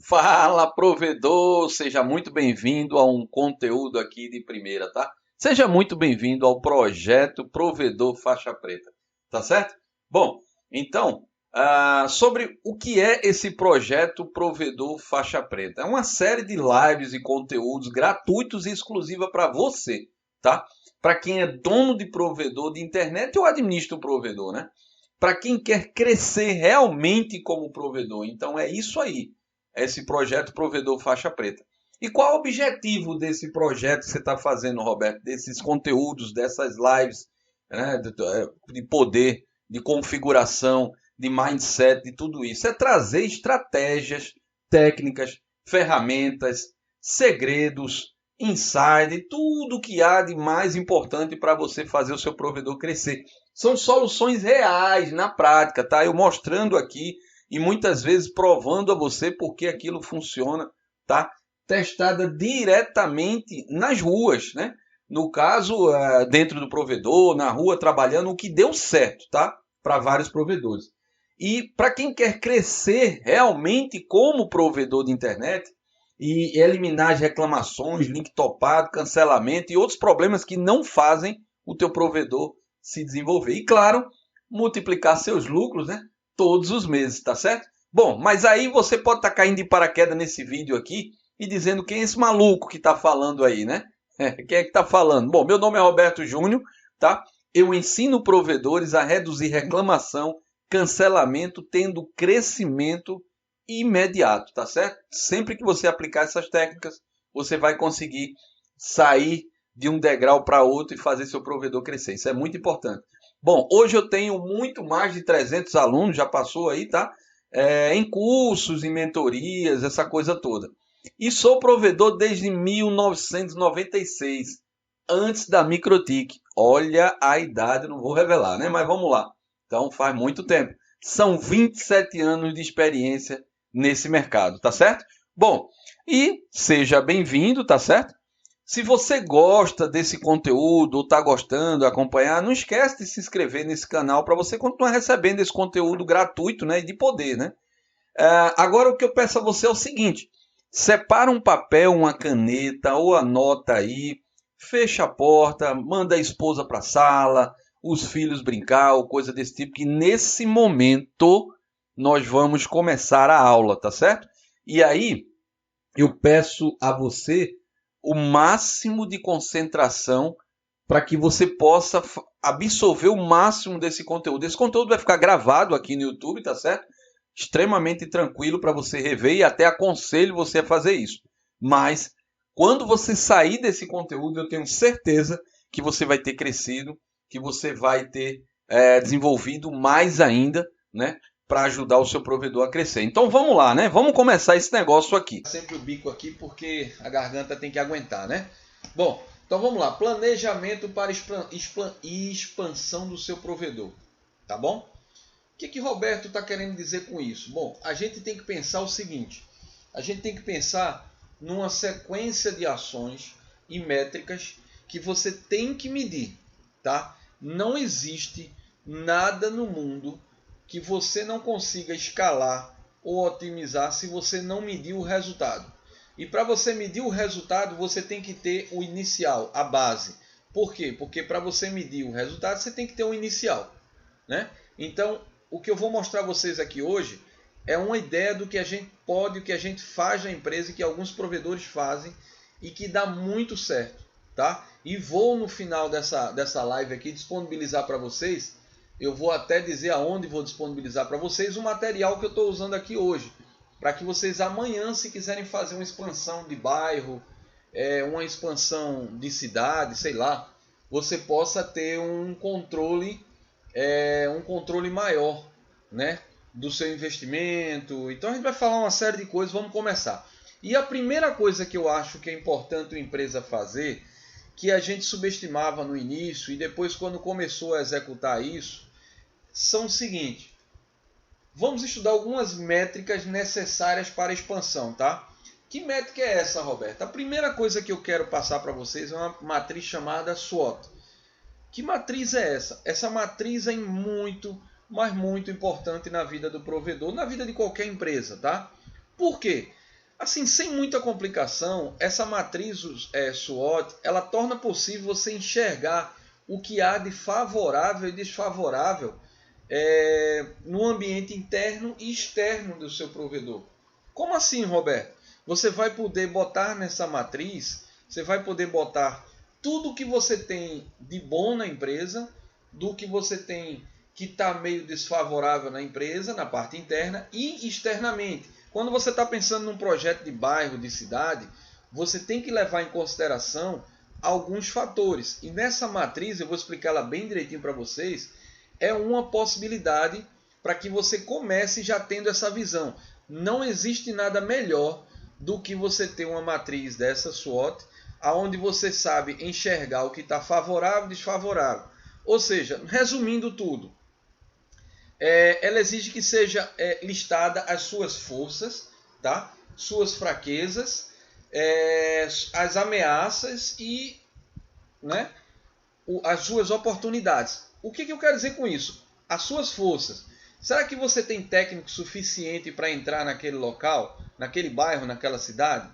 Fala, provedor! Seja muito bem-vindo a um conteúdo aqui de primeira, tá? Seja muito bem-vindo ao projeto Provedor Faixa Preta, tá certo? Bom, então, sobre o que é esse projeto Provedor Faixa Preta? É uma série de lives e conteúdos gratuitos e exclusiva para você, tá? Para quem é dono de provedor de internet ou administra o provedor, né? Para quem quer crescer realmente como provedor. Então é isso aí, esse projeto Provedor Faixa Preta. E qual é o objetivo desse projeto que você está fazendo, Roberto? Desses conteúdos, dessas lives, né, de poder, de configuração, de mindset, de tudo isso? É trazer estratégias, técnicas, ferramentas, segredos, insight, tudo que há de mais importante para você fazer o seu provedor crescer. São soluções reais, na prática, tá? Eu mostrando aqui e muitas vezes provando a você porque aquilo funciona, tá? Testada diretamente nas ruas, né? No caso, dentro do provedor, na rua, trabalhando, o que deu certo, tá? Para vários provedores. E para quem quer crescer realmente como provedor de internet e eliminar as reclamações, link topado, cancelamento e outros problemas que não fazem o teu provedor se desenvolver. E claro, multiplicar seus lucros, né? Todos os meses, tá certo? Bom, mas aí você pode estar caindo de paraquedas nesse vídeo aqui e dizendo quem é esse maluco que está falando aí, né? Quem é que está falando? Bom, meu nome é Roberto Júnior, tá? Eu ensino provedores a reduzir reclamação, cancelamento, tendo crescimento imediato, tá certo? Sempre que você aplicar essas técnicas, você vai conseguir sair de um degrau para outro e fazer seu provedor crescer. Isso é muito importante. Bom, hoje eu tenho muito mais de 300 alunos, já passou aí, tá? Em cursos, em mentorias, essa coisa toda. E sou provedor desde 1996, antes da Microtik. Olha a idade, não vou revelar, né? Mas vamos lá. Então faz muito tempo. São 27 anos de experiência nesse mercado, tá certo? Bom, e seja bem-vindo, tá certo? Se você gosta desse conteúdo ou está gostando de acompanhar, não esquece de se inscrever nesse canal para você continuar recebendo esse conteúdo gratuito, né, e de poder, né? Agora o que eu peço a você é o seguinte: separa um papel, uma caneta ou anota aí, fecha a porta, manda a esposa para a sala, os filhos brincar ou coisa desse tipo, que nesse momento nós vamos começar a aula, tá certo? E aí eu peço a você o máximo de concentração para que você possa absorver o máximo desse conteúdo. Esse conteúdo vai ficar gravado aqui no YouTube, tá certo? Extremamente tranquilo para você rever e até aconselho você a fazer isso. Mas quando você sair desse conteúdo, eu tenho certeza que você vai ter crescido, que você vai ter desenvolvido mais ainda, né? Para ajudar o seu provedor a crescer. Então vamos lá, né? Vamos começar esse negócio aqui. Sempre o bico aqui porque a garganta tem que aguentar, né? Bom, então vamos lá. Planejamento para expansão do seu provedor, tá bom? O que Roberto está querendo dizer com isso? Bom, a gente tem que pensar o seguinte: a gente tem que pensar numa sequência de ações e métricas que você tem que medir, tá? Não existe nada no mundo que você não consiga escalar ou otimizar se você não medir o resultado. E para você medir o resultado, você tem que ter o inicial, a base. Por quê? Porque para você medir o resultado, você tem que ter um inicial, né? Então, o que eu vou mostrar a vocês aqui hoje é uma ideia do que a gente pode, o que a gente faz na empresa, que alguns provedores fazem e que dá muito certo, tá? E vou no final dessa live aqui disponibilizar para vocês, eu vou até dizer aonde vou disponibilizar para vocês o material que eu estou usando aqui hoje, para que vocês amanhã, se quiserem fazer uma expansão de bairro, uma expansão de cidade, sei lá, você possa ter um controle maior, né, do seu investimento. Então a gente vai falar uma série de coisas, vamos começar. E a primeira coisa que eu acho que é importante a empresa fazer, que a gente subestimava no início e depois quando começou a executar isso, são o seguinte: vamos estudar algumas métricas necessárias para a expansão, tá? Que métrica é essa, Roberto? A primeira coisa que eu quero passar para vocês é uma matriz chamada SWOT. Que matriz é essa? Essa matriz é muito, mas muito importante na vida do provedor, na vida de qualquer empresa, tá? Por quê? Assim, sem muita complicação, essa matriz SWOT, ela torna possível você enxergar o que há de favorável e desfavorável no ambiente interno e externo do seu provedor. Como assim, Roberto? Você vai poder botar nessa matriz, você vai poder botar tudo que você tem de bom na empresa, do que você tem que está meio desfavorável na empresa, na parte interna e externamente. Quando você está pensando num projeto de bairro, de cidade, você tem que levar em consideração alguns fatores. E nessa matriz, eu vou explicar ela bem direitinho para vocês, é uma possibilidade para que você comece já tendo essa visão. Não existe nada melhor do que você ter uma matriz dessa SWOT, onde você sabe enxergar o que está favorável e desfavorável. Ou seja, resumindo tudo, ela exige que seja listada as suas forças, tá? Suas fraquezas, as ameaças e, né, as suas oportunidades. O que eu quero dizer com isso? As suas forças. Será que você tem técnico suficiente para entrar naquele local, naquele bairro, naquela cidade?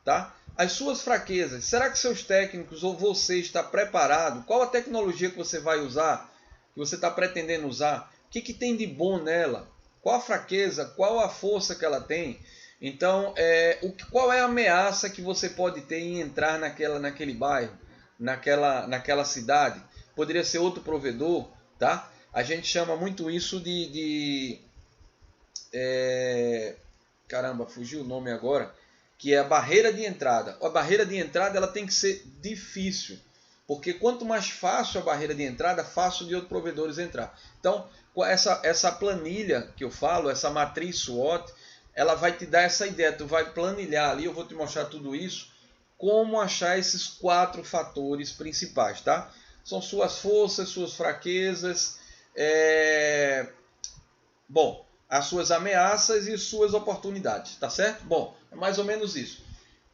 Tá? As suas fraquezas. Será que seus técnicos ou você está preparado? Qual a tecnologia que você vai usar? Que você está pretendendo usar? O que tem de bom nela? Qual a fraqueza? Qual a força que ela tem? Então, qual é a ameaça que você pode ter em entrar naquele bairro, naquela cidade? Poderia ser outro provedor, tá? A gente chama muito isso caramba, fugiu o nome agora, que é a barreira de entrada. A barreira de entrada ela tem que ser difícil, porque quanto mais fácil a barreira de entrada, fácil de outros provedores entrar. Então, essa planilha que eu falo, essa matriz SWOT, ela vai te dar essa ideia. Tu vai planilhar ali, eu vou te mostrar tudo isso, como achar esses 4 fatores principais, tá? São suas forças, suas fraquezas, as suas ameaças e suas oportunidades, tá certo? Bom, é mais ou menos isso.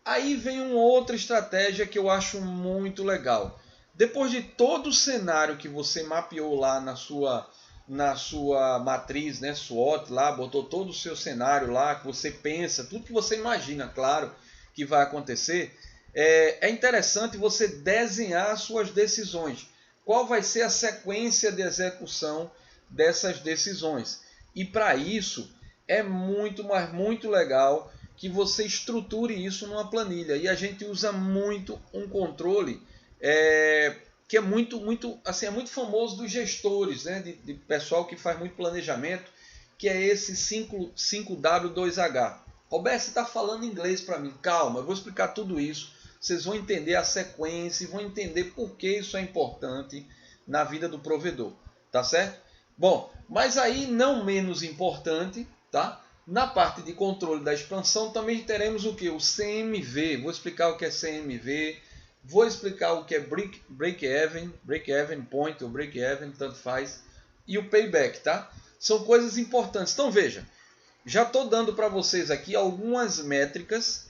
Aí vem uma outra estratégia que eu acho muito legal. Depois de todo o cenário que você mapeou lá na sua matriz, né, SWOT, lá, botou todo o seu cenário lá, que você pensa, tudo que você imagina, claro, que vai acontecer, é interessante você desenhar as suas decisões. Qual vai ser a sequência de execução dessas decisões? E para isso é muito, mas muito legal que você estruture isso numa planilha. E a gente usa muito um controle que é muito famoso dos gestores, né? de pessoal que faz muito planejamento, que é esse 5W2H. Roberto, você está falando inglês para mim. Calma, eu vou explicar tudo isso. Vocês vão entender a sequência e vão entender por que isso é importante na vida do provedor. Tá certo? Bom, mas aí não menos importante, tá? Na parte de controle da expansão também teremos o que? O CMV. Vou explicar o que é CMV. Vou explicar o que é break-even point ou break-even, tanto faz. E o payback, tá? São coisas importantes. Então veja, já estou dando para vocês aqui algumas métricas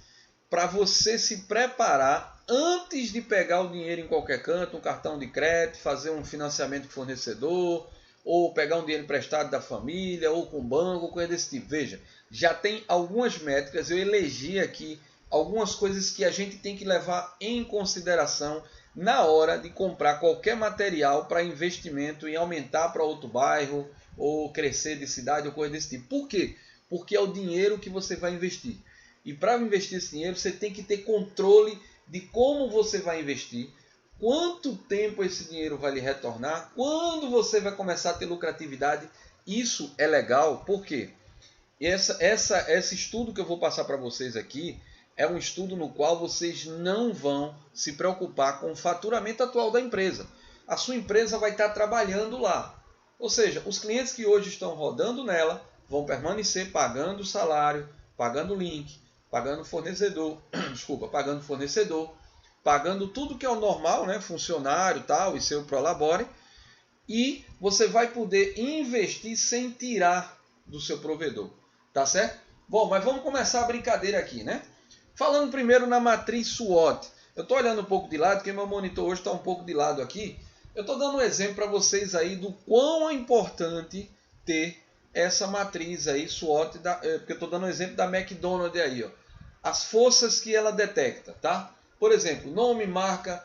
para você se preparar antes de pegar o dinheiro em qualquer canto, um cartão de crédito, fazer um financiamento de fornecedor, ou pegar um dinheiro emprestado da família, ou com banco, coisa desse tipo. Veja, já tem algumas métricas, eu elegi aqui algumas coisas que a gente tem que levar em consideração na hora de comprar qualquer material para investimento em aumentar para outro bairro, ou crescer de cidade, ou coisa desse tipo. Por quê? Porque é o dinheiro que você vai investir. E para investir esse dinheiro, você tem que ter controle de como você vai investir, quanto tempo esse dinheiro vai lhe retornar, quando você vai começar a ter lucratividade. Isso é legal, porque esse estudo que eu vou passar para vocês aqui é um estudo no qual vocês não vão se preocupar com o faturamento atual da empresa. A sua empresa vai estar trabalhando lá. Ou seja, os clientes que hoje estão rodando nela vão permanecer pagando o salário, pagando o link, pagando fornecedor, pagando tudo que é o normal, né, funcionário, tal, e seu Prolabore, e você vai poder investir sem tirar do seu provedor, tá certo? Bom, mas vamos começar a brincadeira aqui, né? Falando primeiro na matriz SWOT. Eu estou olhando um pouco de lado, porque meu monitor hoje está um pouco de lado aqui. Eu estou dando um exemplo para vocês aí do quão é importante ter essa matriz aí SWOT, porque eu estou dando um exemplo da McDonald's aí, ó. as forças que ela detecta, tá? Por exemplo, nome, marca,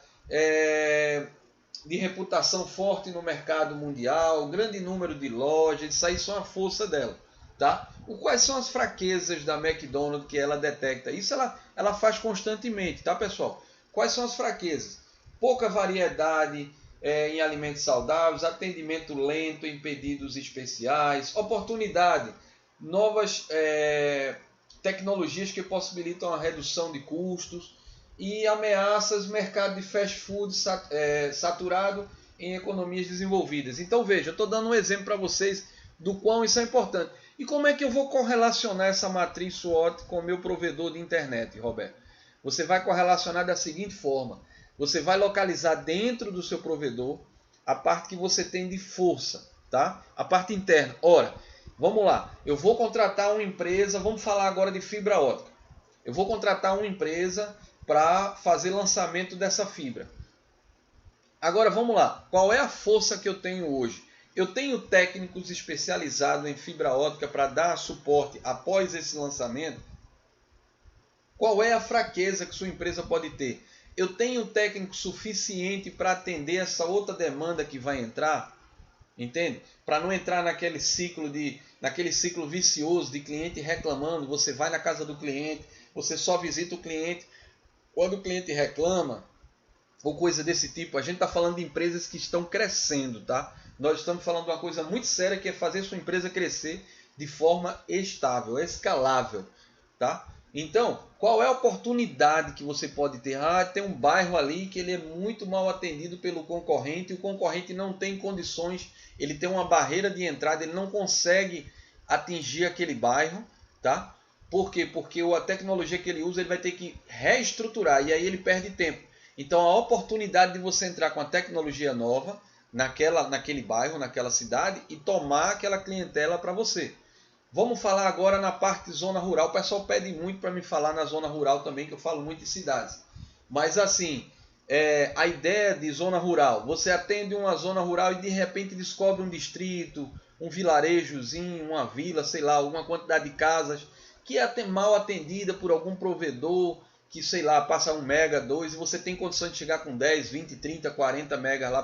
de reputação forte no mercado mundial, grande número de lojas, isso aí são a força dela, tá? Quais são as fraquezas da McDonald's que ela detecta? Isso ela faz constantemente, tá, pessoal? Quais são as fraquezas? Pouca variedade em alimentos saudáveis, atendimento lento em pedidos especiais, oportunidade, novas tecnologias que possibilitam a redução de custos e ameaças, mercado de fast food saturado em economias desenvolvidas. Então veja, eu estou dando um exemplo para vocês do quão isso é importante. E como é que eu vou correlacionar essa matriz SWOT com o meu provedor de internet, Roberto? Você vai correlacionar da seguinte forma. Você vai localizar dentro do seu provedor a parte que você tem de força, tá? A parte interna. Ora, vamos lá. Eu vou contratar uma empresa, vamos falar agora de fibra ótica. Eu vou contratar uma empresa para fazer lançamento dessa fibra. Agora vamos lá. Qual é a força que eu tenho hoje? Eu tenho técnicos especializados em fibra ótica para dar suporte após esse lançamento? Qual é a fraqueza que sua empresa pode ter? Eu tenho técnico suficiente para atender essa outra demanda que vai entrar? Entende? Para não entrar naquele ciclo vicioso de cliente reclamando, você vai na casa do cliente, você só visita o cliente quando o cliente reclama, ou coisa desse tipo. A gente está falando de empresas que estão crescendo, tá? Nós estamos falando de uma coisa muito séria, que é fazer sua empresa crescer de forma estável, escalável, tá? Então, qual é a oportunidade que você pode ter? Tem um bairro ali que ele é muito mal atendido pelo concorrente, e o concorrente não tem condições, ele tem uma barreira de entrada, ele não consegue atingir aquele bairro, tá? Por quê? Porque a tecnologia que ele usa, ele vai ter que reestruturar, e aí ele perde tempo. Então, a oportunidade de você entrar com a tecnologia nova naquele bairro, naquela cidade, e tomar aquela clientela para você. Vamos falar agora na parte de zona rural. O pessoal pede muito para me falar na zona rural também, que eu falo muito em cidades. Mas assim, a ideia de zona rural, você atende uma zona rural e de repente descobre um distrito, um vilarejozinho, uma vila, sei lá, alguma quantidade de casas que é até mal atendida por algum provedor, que sei lá, passa 1 mega, 2, e você tem condição de chegar com 10, 20, 30, 40 megas lá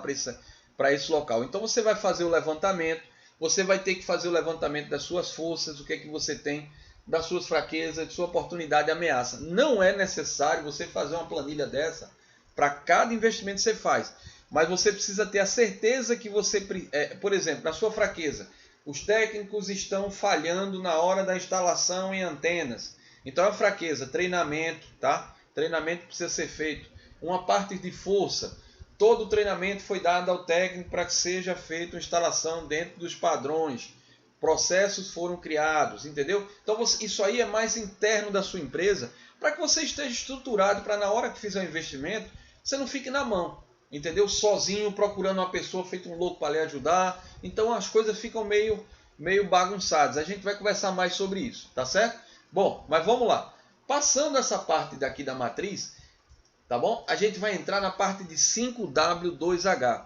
para esse local. Então você vai fazer o levantamento, você vai ter que fazer o levantamento das suas forças, o que é que você tem, das suas fraquezas, de sua oportunidade e ameaça. Não é necessário você fazer uma planilha dessa para cada investimento que você faz, mas você precisa ter a certeza que você, por exemplo, na sua fraqueza, os técnicos estão falhando na hora da instalação em antenas. Então é fraqueza, treinamento, tá? Treinamento precisa ser feito. Uma parte de força, todo o treinamento foi dado ao técnico para que seja feita a instalação dentro dos padrões. Processos foram criados, entendeu? Então isso aí é mais interno da sua empresa, para que você esteja estruturado, para na hora que fizer o investimento, você não fique na mão, entendeu? Sozinho, procurando uma pessoa feito um louco para lhe ajudar. Então as coisas ficam meio bagunçadas. A gente vai conversar mais sobre isso, tá certo? Bom, mas vamos lá. Passando essa parte daqui da matriz, tá bom? A gente vai entrar na parte de 5W2H.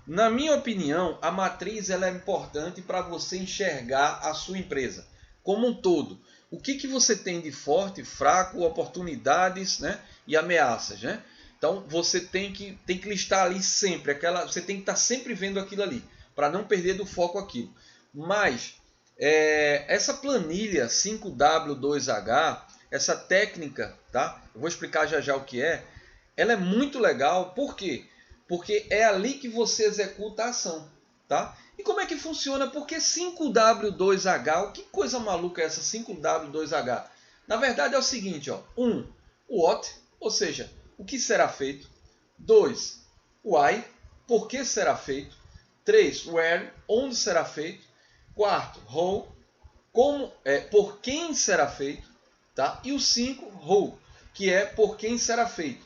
Na minha opinião, a matriz ela é importante para você enxergar a sua empresa como um todo. O que você tem de forte, fraco, oportunidades, né? E ameaças, né? Então você tem que listar ali sempre, você tem que estar sempre vendo aquilo ali, para não perder do foco aquilo. Mas essa planilha 5W2H, essa técnica, tá? Eu vou explicar já já o que é. Ela é muito legal, por quê? Porque é ali que você executa a ação, tá? E como é que funciona? Porque 5W2H, que coisa maluca é essa 5W2H? Na verdade é o seguinte, ó. 1, what, ou seja, o que será feito. 2, why, por que será feito. 3, where, onde será feito. 4, how, por quem será feito, tá? E o 5, who, que é por quem será feito.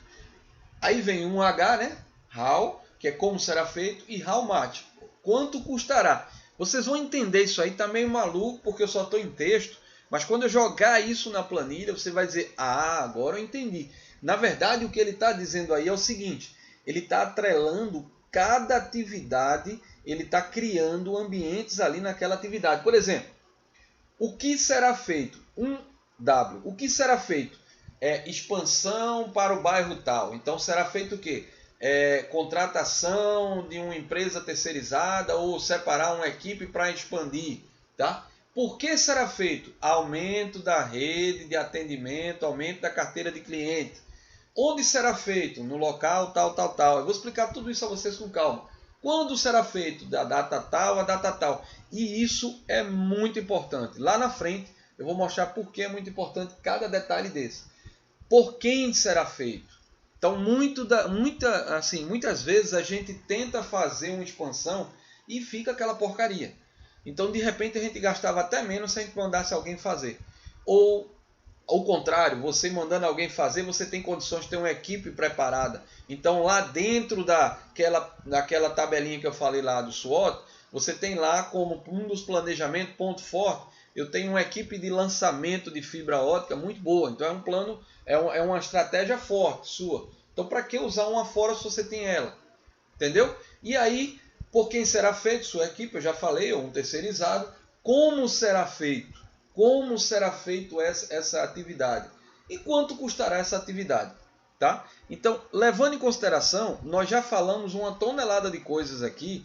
Aí vem um H, né? How, que é como será feito, e how much, quanto custará. Vocês vão entender isso aí, tá meio maluco, porque eu só estou em texto, mas quando eu jogar isso na planilha, você vai dizer, agora eu entendi. Na verdade, o que ele está dizendo aí é o seguinte, ele está atrelando cada atividade, ele está criando ambientes ali naquela atividade. Por exemplo, o que será feito? 1W. O que será feito? expansão para o bairro tal. Então será feito o quê? Contratação de uma empresa terceirizada ou separar uma equipe para expandir, tá? Por que será feito? Aumento da rede de atendimento, aumento da carteira de cliente. Onde será feito? No local tal, tal, tal. Eu vou explicar tudo isso a vocês com calma. Quando será feito? Da data tal a data tal. E isso é muito importante. Lá na frente eu vou mostrar por que é muito importante cada detalhe desse. Por quem será feito? Então, muitas vezes a gente tenta fazer uma expansão e fica aquela porcaria. Então, de repente, a gente gastava até menos se a gente mandasse alguém fazer. Ou, ao contrário, você mandando alguém fazer, você tem condições de ter uma equipe preparada. Então, lá dentro daquela tabelinha que eu falei lá do SWOT, você tem lá como um dos planejamentos, ponto forte, eu tenho uma equipe de lançamento de fibra ótica muito boa. Então, é um plano, é uma estratégia forte sua. Então, para que usar uma fora se você tem ela? Entendeu? E aí, por quem será feito? Sua equipe, eu já falei, ou um terceirizado. Como será feito? Como será feito essa atividade? E quanto custará essa atividade? Tá? Então, levando em consideração, nós já falamos uma tonelada de coisas aqui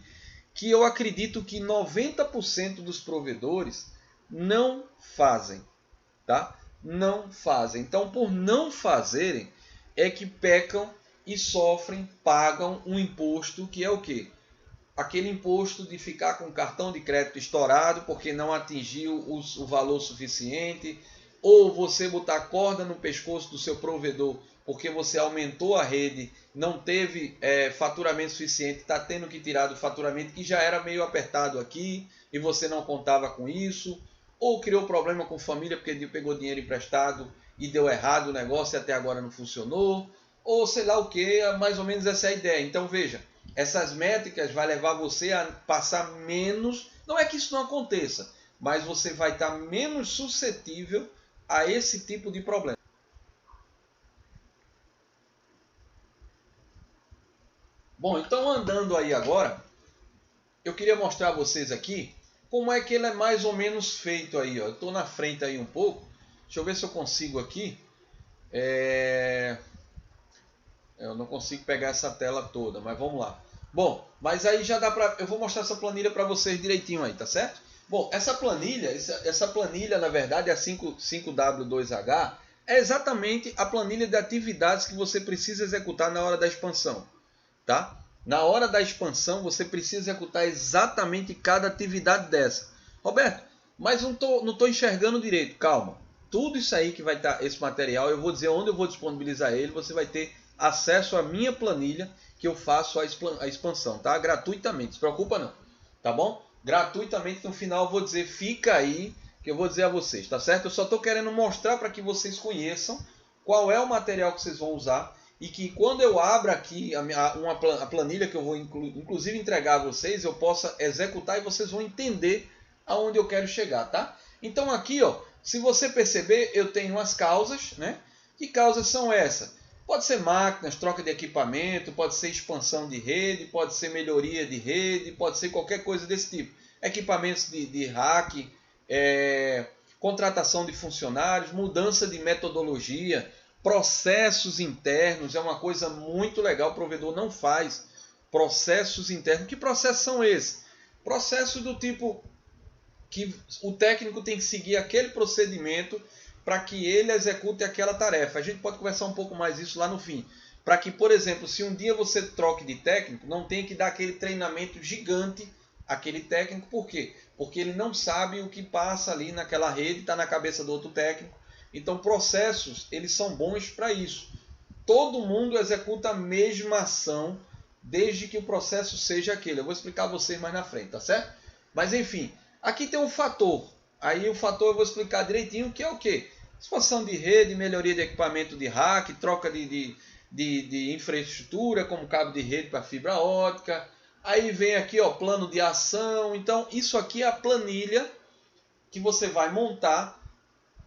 que eu acredito que 90% dos provedores não fazem. Tá? Não fazem. Então, por não fazerem, é que pecam e sofrem, pagam um imposto que é o quê? Aquele imposto de ficar com o cartão de crédito estourado porque não atingiu o valor suficiente, ou você botar corda no pescoço do seu provedor porque você aumentou a rede, não teve faturamento suficiente, está tendo que tirar do faturamento que já era meio apertado aqui e você não contava com isso, ou criou problema com família porque pegou dinheiro emprestado e deu errado o negócio e até agora não funcionou, ou sei lá o que, mais ou menos essa é a ideia. Então veja, essas métricas vai levar você a passar menos, não é que isso não aconteça, mas você vai estar menos suscetível a esse tipo de problema. Bom, então andando aí agora, eu queria mostrar a vocês aqui como é que ele é mais ou menos feito aí. Ó. Eu estou na frente aí um pouco, deixa eu ver se eu consigo aqui. Eu não consigo pegar essa tela toda, mas vamos lá. Bom, mas aí já dá para... Eu vou mostrar essa planilha para vocês direitinho aí, tá certo? Bom, essa planilha na verdade, a 5W2H, é exatamente a planilha de atividades que você precisa executar na hora da expansão. Tá? Na hora da expansão, você precisa executar exatamente cada atividade dessa. Roberto, mas não tô enxergando direito. Calma. Tudo isso aí que vai estar, esse material, eu vou dizer onde eu vou disponibilizar ele. Você vai ter acesso à minha planilha que eu faço a expansão, tá? Gratuitamente, não se preocupa não, tá bom? Gratuitamente, no final eu vou dizer, fica aí, que eu vou dizer a vocês, tá certo? Eu só estou querendo mostrar para que vocês conheçam qual é o material que vocês vão usar e que quando eu abro aqui a planilha que eu vou inclusive entregar a vocês, eu possa executar e vocês vão entender aonde eu quero chegar, tá? Então aqui, ó, se você perceber, eu tenho as causas, né? Que causas são essas? Pode ser máquinas, troca de equipamento, pode ser expansão de rede, pode ser melhoria de rede, pode ser qualquer coisa desse tipo. Equipamentos de hack, contratação de funcionários, mudança de metodologia, processos internos, é uma coisa muito legal, o provedor não faz. Processos internos, que processos são esses? Processos do tipo que o técnico tem que seguir aquele procedimento para que ele execute aquela tarefa. A gente pode conversar um pouco mais isso lá no fim. Para que, por exemplo, se um dia você troque de técnico, não tenha que dar aquele treinamento gigante àquele técnico. Por quê? Porque ele não sabe o que passa ali naquela rede, está na cabeça do outro técnico. Então, processos, eles são bons para isso. Todo mundo executa a mesma ação, desde que o processo seja aquele. Eu vou explicar a vocês mais na frente, tá certo? Mas, enfim, aqui tem um fator. Aí o fator eu vou explicar direitinho, que é o quê? Expansão de rede, melhoria de equipamento de hack, troca de infraestrutura, como cabo de rede para fibra ótica. Aí vem aqui, ó, plano de ação. Então, isso aqui é a planilha que você vai montar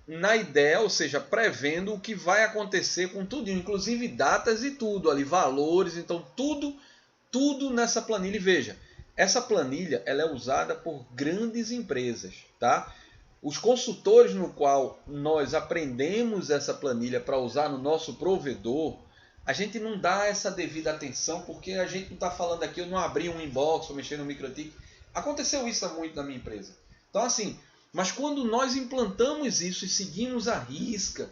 na ideia, ou seja, prevendo o que vai acontecer com tudo, inclusive datas e tudo, ali, valores. Então, tudo nessa planilha. E veja, essa planilha ela é usada por grandes empresas, tá? os consultores no qual nós aprendemos essa planilha para usar no nosso provedor, a gente não dá essa devida atenção, porque a gente não está falando aqui, eu não abri um inbox ou mexer no MikroTik. Aconteceu isso muito na minha empresa. Então assim, mas quando nós implantamos isso e seguimos à risca,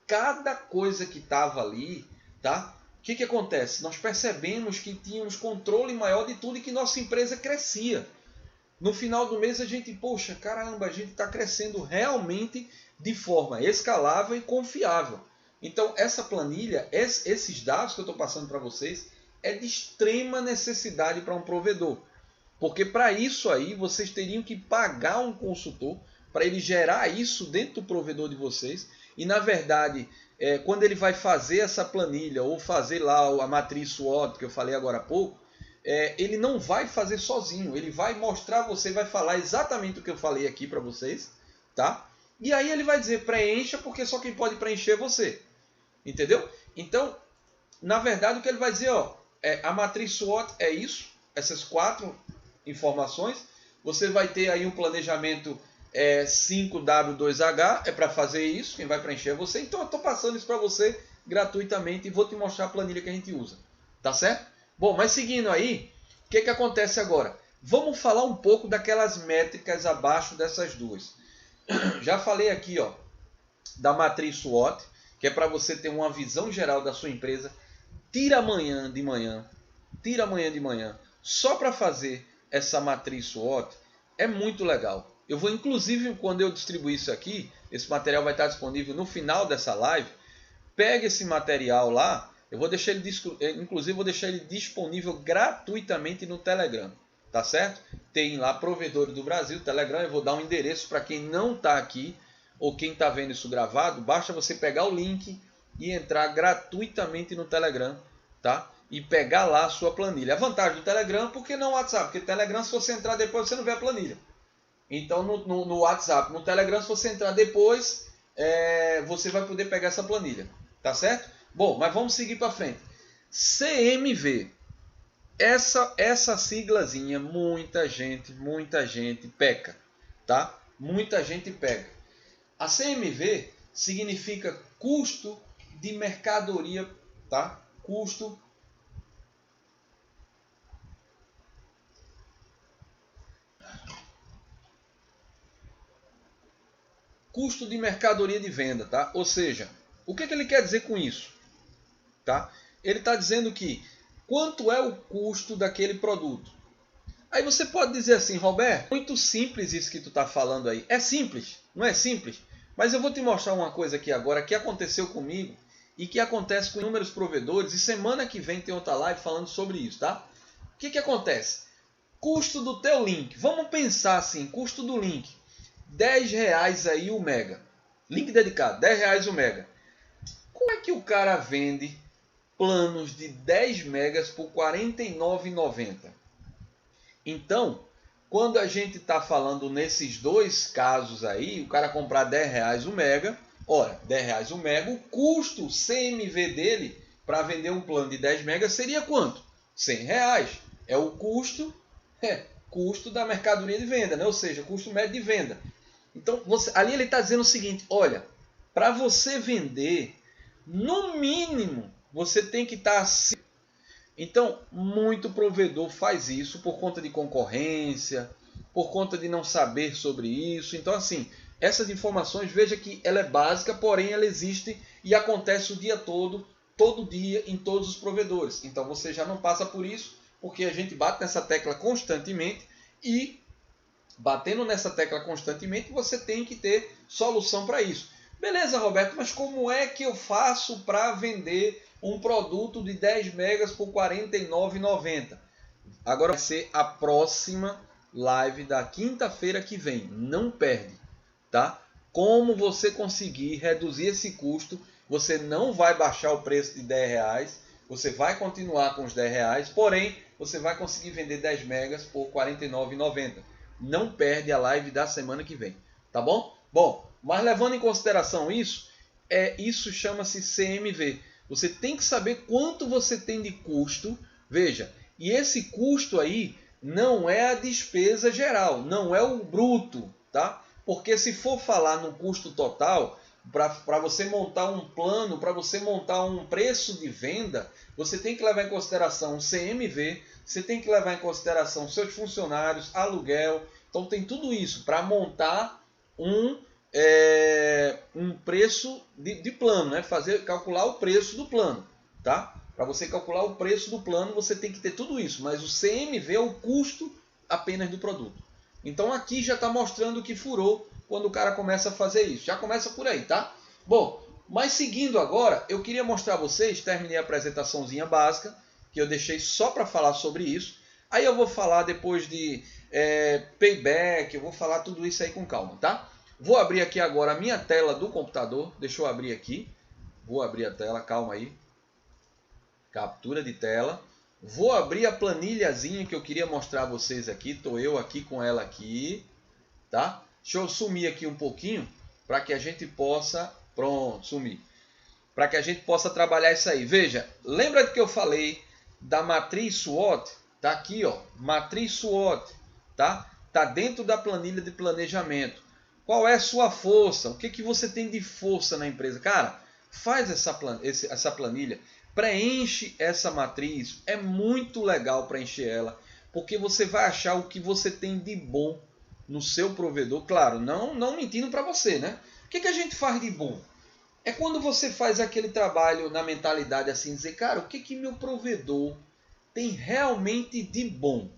cada coisa que estava ali, tá? O que acontece? Nós percebemos que tínhamos controle maior de tudo e que nossa empresa crescia. No final do mês a gente, poxa, caramba, a gente está crescendo realmente de forma escalável e confiável. Então essa planilha, esses dados que eu estou passando para vocês, é de extrema necessidade para um provedor. Porque para isso aí vocês teriam que pagar um consultor para ele gerar isso dentro do provedor de vocês. E na verdade, quando ele vai fazer essa planilha ou fazer lá a matriz SWOT que eu falei agora há pouco, ele não vai fazer sozinho. Ele vai mostrar a você, vai falar exatamente o que eu falei aqui para vocês, tá? E aí ele vai dizer preencha, porque só quem pode preencher é você. Entendeu? Então, na verdade, o que ele vai dizer, ó, a matriz SWOT é isso, essas 4 informações. Você vai ter aí um planejamento 5W2H, é para fazer isso, quem vai preencher é você. Então eu estou passando isso para você gratuitamente e vou te mostrar a planilha que a gente usa. Tá certo? Bom, mas seguindo aí, o que acontece agora? Vamos falar um pouco daquelas métricas abaixo dessas duas. Já falei aqui, ó, da matriz SWOT, que é para você ter uma visão geral da sua empresa. Tira amanhã de manhã, só para fazer essa matriz SWOT, é muito legal. Eu vou, inclusive, quando eu distribuir isso aqui, esse material vai estar disponível no final dessa live. Pega esse material lá, eu vou deixar ele, inclusive, vou deixar ele disponível gratuitamente no Telegram, tá certo? Tem lá Provedores do Brasil, Telegram, eu vou dar um endereço para quem não está aqui, ou quem está vendo isso gravado, basta você pegar o link e entrar gratuitamente no Telegram, tá? E pegar lá a sua planilha. A vantagem do Telegram, porque não o WhatsApp, porque o Telegram, se você entrar depois, você não vê a planilha. Então, no WhatsApp, no Telegram, se você entrar depois, você vai poder pegar essa planilha, tá certo? Bom, mas vamos seguir para frente. CMV, essa siglazinha, muita gente peca, tá? Muita gente peca. A CMV significa custo de mercadoria, tá? Custo de mercadoria de venda, tá? Ou seja, o que ele quer dizer com isso? Tá? Ele está dizendo que quanto é o custo daquele produto. Aí você pode dizer assim, Roberto, muito simples isso que tu está falando aí. É simples, não é simples? Mas eu vou te mostrar uma coisa aqui agora que aconteceu comigo e que acontece com inúmeros provedores. E semana que vem tem outra live falando sobre isso, tá? O que acontece? Custo do teu link. Vamos pensar assim, custo do link. R$10 aí o mega. Link dedicado, R$10 o mega. Como é que o cara vende planos de 10 megas por R$ 49,90? Então, quando a gente está falando nesses dois casos aí, o cara comprar R$10 o mega, ora, R$10 o mega, o custo CMV dele para vender um plano de 10 megas seria quanto? R$100. É o custo da mercadoria de venda, né? Ou seja, custo médio de venda. Então, ali ele está dizendo o seguinte, olha, para você vender, no mínimo, você tem que estar assim. Então, muito provedor faz isso por conta de concorrência, por conta de não saber sobre isso. Então, assim, essas informações, veja que ela é básica, porém ela existe e acontece o dia todo dia, em todos os provedores. Então, você já não passa por isso, porque a gente bate nessa tecla constantemente e, batendo nessa tecla constantemente, você tem que ter solução para isso. Beleza, Roberto, mas como é que eu faço para vender um produto de 10 megas por R$ 49,90? Agora vai ser a próxima live da quinta-feira que vem. Não perde, tá? Como você conseguir reduzir esse custo? Você não vai baixar o preço de R$10, você vai continuar com os R$10, porém você vai conseguir vender 10 megas por R$ 49,90. Não perde a live da semana que vem, tá bom? Bom, mas levando em consideração isso, isso chama-se CMV. Você tem que saber quanto você tem de custo. Veja, e esse custo aí não é a despesa geral, não é o bruto, tá? Porque se for falar no custo total, para você montar um plano, para você montar um preço de venda, você tem que levar em consideração o CMV, você tem que levar em consideração seus funcionários, aluguel. Então tem tudo isso para montar um preço de plano, né? Calcular o preço do plano, tá? Para você calcular o preço do plano, você tem que ter tudo isso, mas o CMV é o custo apenas do produto. Então aqui já está mostrando que furou quando o cara começa a fazer isso. Já começa por aí, tá? Bom, mas seguindo agora, eu queria mostrar a vocês, terminei a apresentaçãozinha básica, que eu deixei só para falar sobre isso. Aí eu vou falar depois de payback, eu vou falar tudo isso aí com calma, tá? Vou abrir aqui agora a minha tela do computador. Deixa eu abrir aqui. Vou abrir a tela, calma aí. Captura de tela. Vou abrir a planilhazinha que eu queria mostrar a vocês aqui. Estou eu aqui com ela aqui, tá? Deixa eu sumir aqui um pouquinho para que a gente possa... Pronto, sumir. Para que a gente possa trabalhar isso aí. Veja, lembra que eu falei da matriz SWOT? Tá aqui, ó, matriz SWOT, tá? Tá dentro da planilha de planejamento. Qual é a sua força? O que que você tem de força na empresa? Cara, faz essa planilha, preenche essa matriz. É muito legal preencher ela, porque você vai achar o que você tem de bom no seu provedor. Claro, não mentindo para você, né? O que que a gente faz de bom? É quando você faz aquele trabalho na mentalidade assim, dizer, cara, o que que meu provedor tem realmente de bom?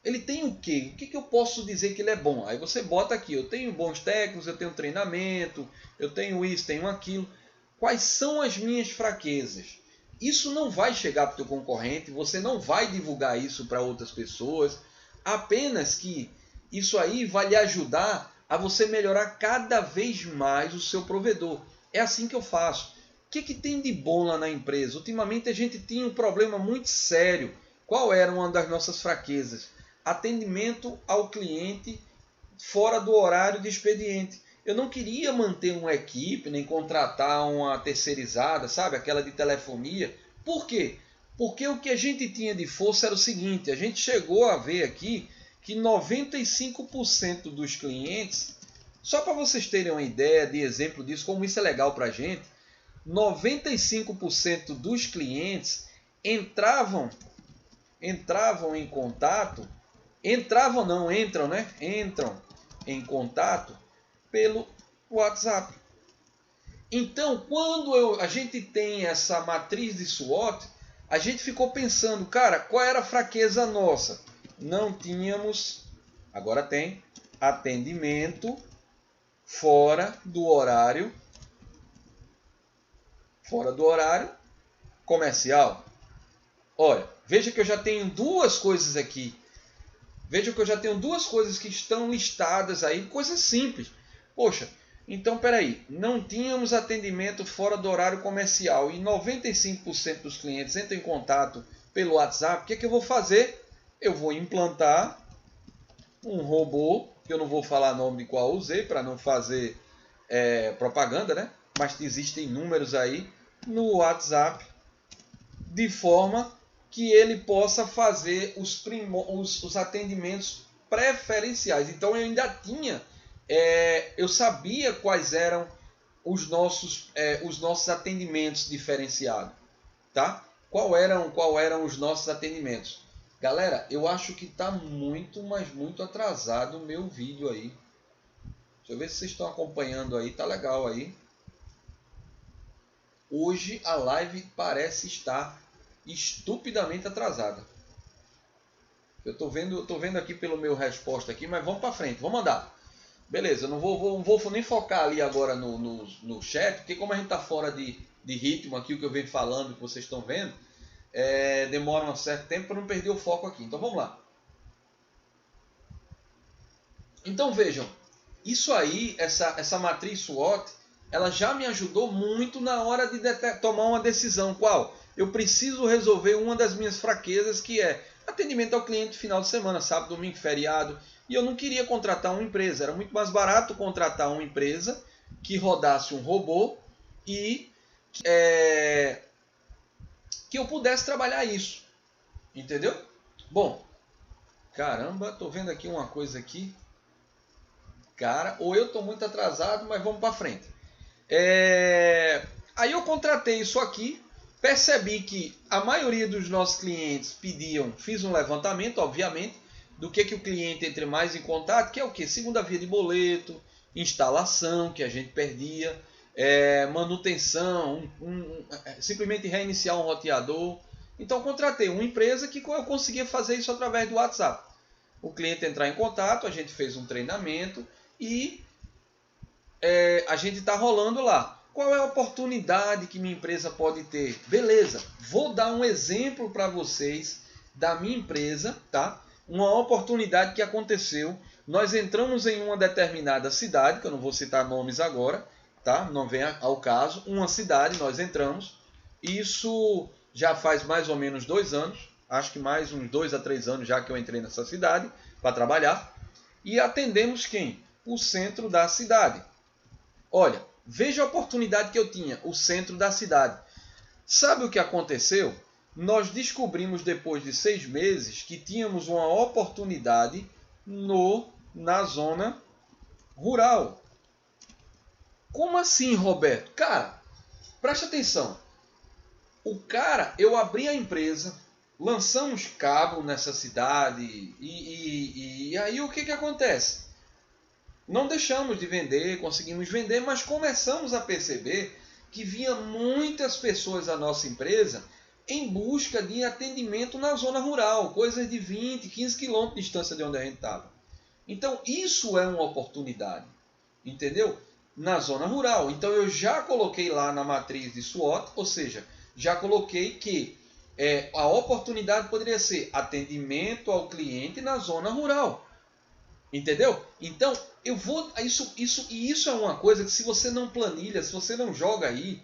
Ele tem o quê? O que que eu posso dizer que ele é bom? Aí você bota aqui, eu tenho bons técnicos, eu tenho treinamento, eu tenho isso, tenho aquilo. Quais são as minhas fraquezas? Isso não vai chegar para o teu concorrente, você não vai divulgar isso para outras pessoas, apenas que isso aí vai lhe ajudar a você melhorar cada vez mais o seu provedor. É assim que eu faço. O que tem de bom lá na empresa? Ultimamente a gente tinha um problema muito sério. Qual era uma das nossas fraquezas? Atendimento ao cliente fora do horário de expediente. Eu não queria manter uma equipe, nem contratar uma terceirizada, sabe? Aquela de telefonia. Por quê? Porque o que a gente tinha de força era o seguinte, a gente chegou a ver aqui que 95% dos clientes, só para vocês terem uma ideia de exemplo disso, como isso é legal para a gente, 95% dos clientes entram em contato, entram em contato pelo WhatsApp. Então, quando a gente tem essa matriz de SWOT, a gente ficou pensando, cara, qual era a fraqueza nossa? Não tínhamos, agora tem, atendimento fora do horário comercial. Olha, veja que eu já tenho duas coisas aqui. Veja que eu já tenho duas coisas que estão listadas aí, coisas simples. Poxa, então peraí, não tínhamos atendimento fora do horário comercial e 95% dos clientes entram em contato pelo WhatsApp. O que é que eu vou fazer? Eu vou implantar um robô, que eu não vou falar nome de qual eu usei para não fazer propaganda, né? Mas existem números aí no WhatsApp, de forma que ele possa fazer os atendimentos preferenciais. Então eu ainda tinha, eu sabia quais eram os nossos atendimentos diferenciados, tá? Qual eram os nossos atendimentos? Galera, eu acho que está muito, mas muito atrasado o meu vídeo aí. Deixa eu ver se vocês estão acompanhando aí, tá legal aí. Hoje a live parece estar estupidamente atrasada. Eu tô vendo aqui pelo meu resposta aqui, mas vamos para frente, vamos andar. Beleza, eu não vou nem focar ali agora no chat, porque como a gente tá fora de ritmo aqui, o que eu venho falando, que vocês estão vendo, demora um certo tempo para não perder o foco aqui. Então vamos lá. Então vejam, isso aí, essa matriz SWOT, ela já me ajudou muito na hora de tomar uma decisão. Qual? Eu preciso resolver uma das minhas fraquezas, que é atendimento ao cliente final de semana, sábado, domingo, feriado. E eu não queria contratar uma empresa. Era muito mais barato contratar uma empresa que rodasse um robô e que eu pudesse trabalhar isso. Entendeu? Bom, caramba, tô vendo aqui uma coisa aqui. cara, ou eu estou muito atrasado, mas vamos para frente. Aí eu contratei isso aqui, percebi que a maioria dos nossos clientes pediam, fiz um levantamento, obviamente, do que o cliente entre mais em contato, que é o que? Segunda via de boleto, instalação, que a gente perdia, manutenção, simplesmente reiniciar um roteador. Então contratei uma empresa que eu conseguia fazer isso através do WhatsApp. O cliente entrar em contato, a gente fez um treinamento e a gente está rolando lá. Qual é a oportunidade que minha empresa pode ter? Beleza, vou dar um exemplo para vocês da minha empresa, tá? Uma oportunidade que aconteceu. Nós entramos em uma determinada cidade, que eu não vou citar nomes agora, tá? Não vem ao caso. Uma cidade, nós entramos. Isso já faz mais ou menos 2 anos. Acho que mais uns 2 a 3 anos já que eu entrei nessa cidade para trabalhar. E atendemos quem? O centro da cidade. Olha, veja a oportunidade que eu tinha, o centro da cidade. Sabe o que aconteceu? Nós descobrimos depois de 6 meses que tínhamos uma oportunidade na zona rural. Como assim, Roberto? Cara, preste atenção. Eu abri a empresa, lançamos cabo nessa cidade e aí o que acontece? Não deixamos de vender, conseguimos vender, mas começamos a perceber que vinha muitas pessoas à nossa empresa em busca de atendimento na zona rural, coisas de 20, 15 quilômetros de distância de onde a gente estava. Então isso é uma oportunidade, entendeu? Na zona rural. Então eu já coloquei lá na matriz de SWOT, ou seja, já coloquei que a oportunidade poderia ser atendimento ao cliente na zona rural. Entendeu? Então, isso é uma coisa que se você não planilha, se você não joga aí,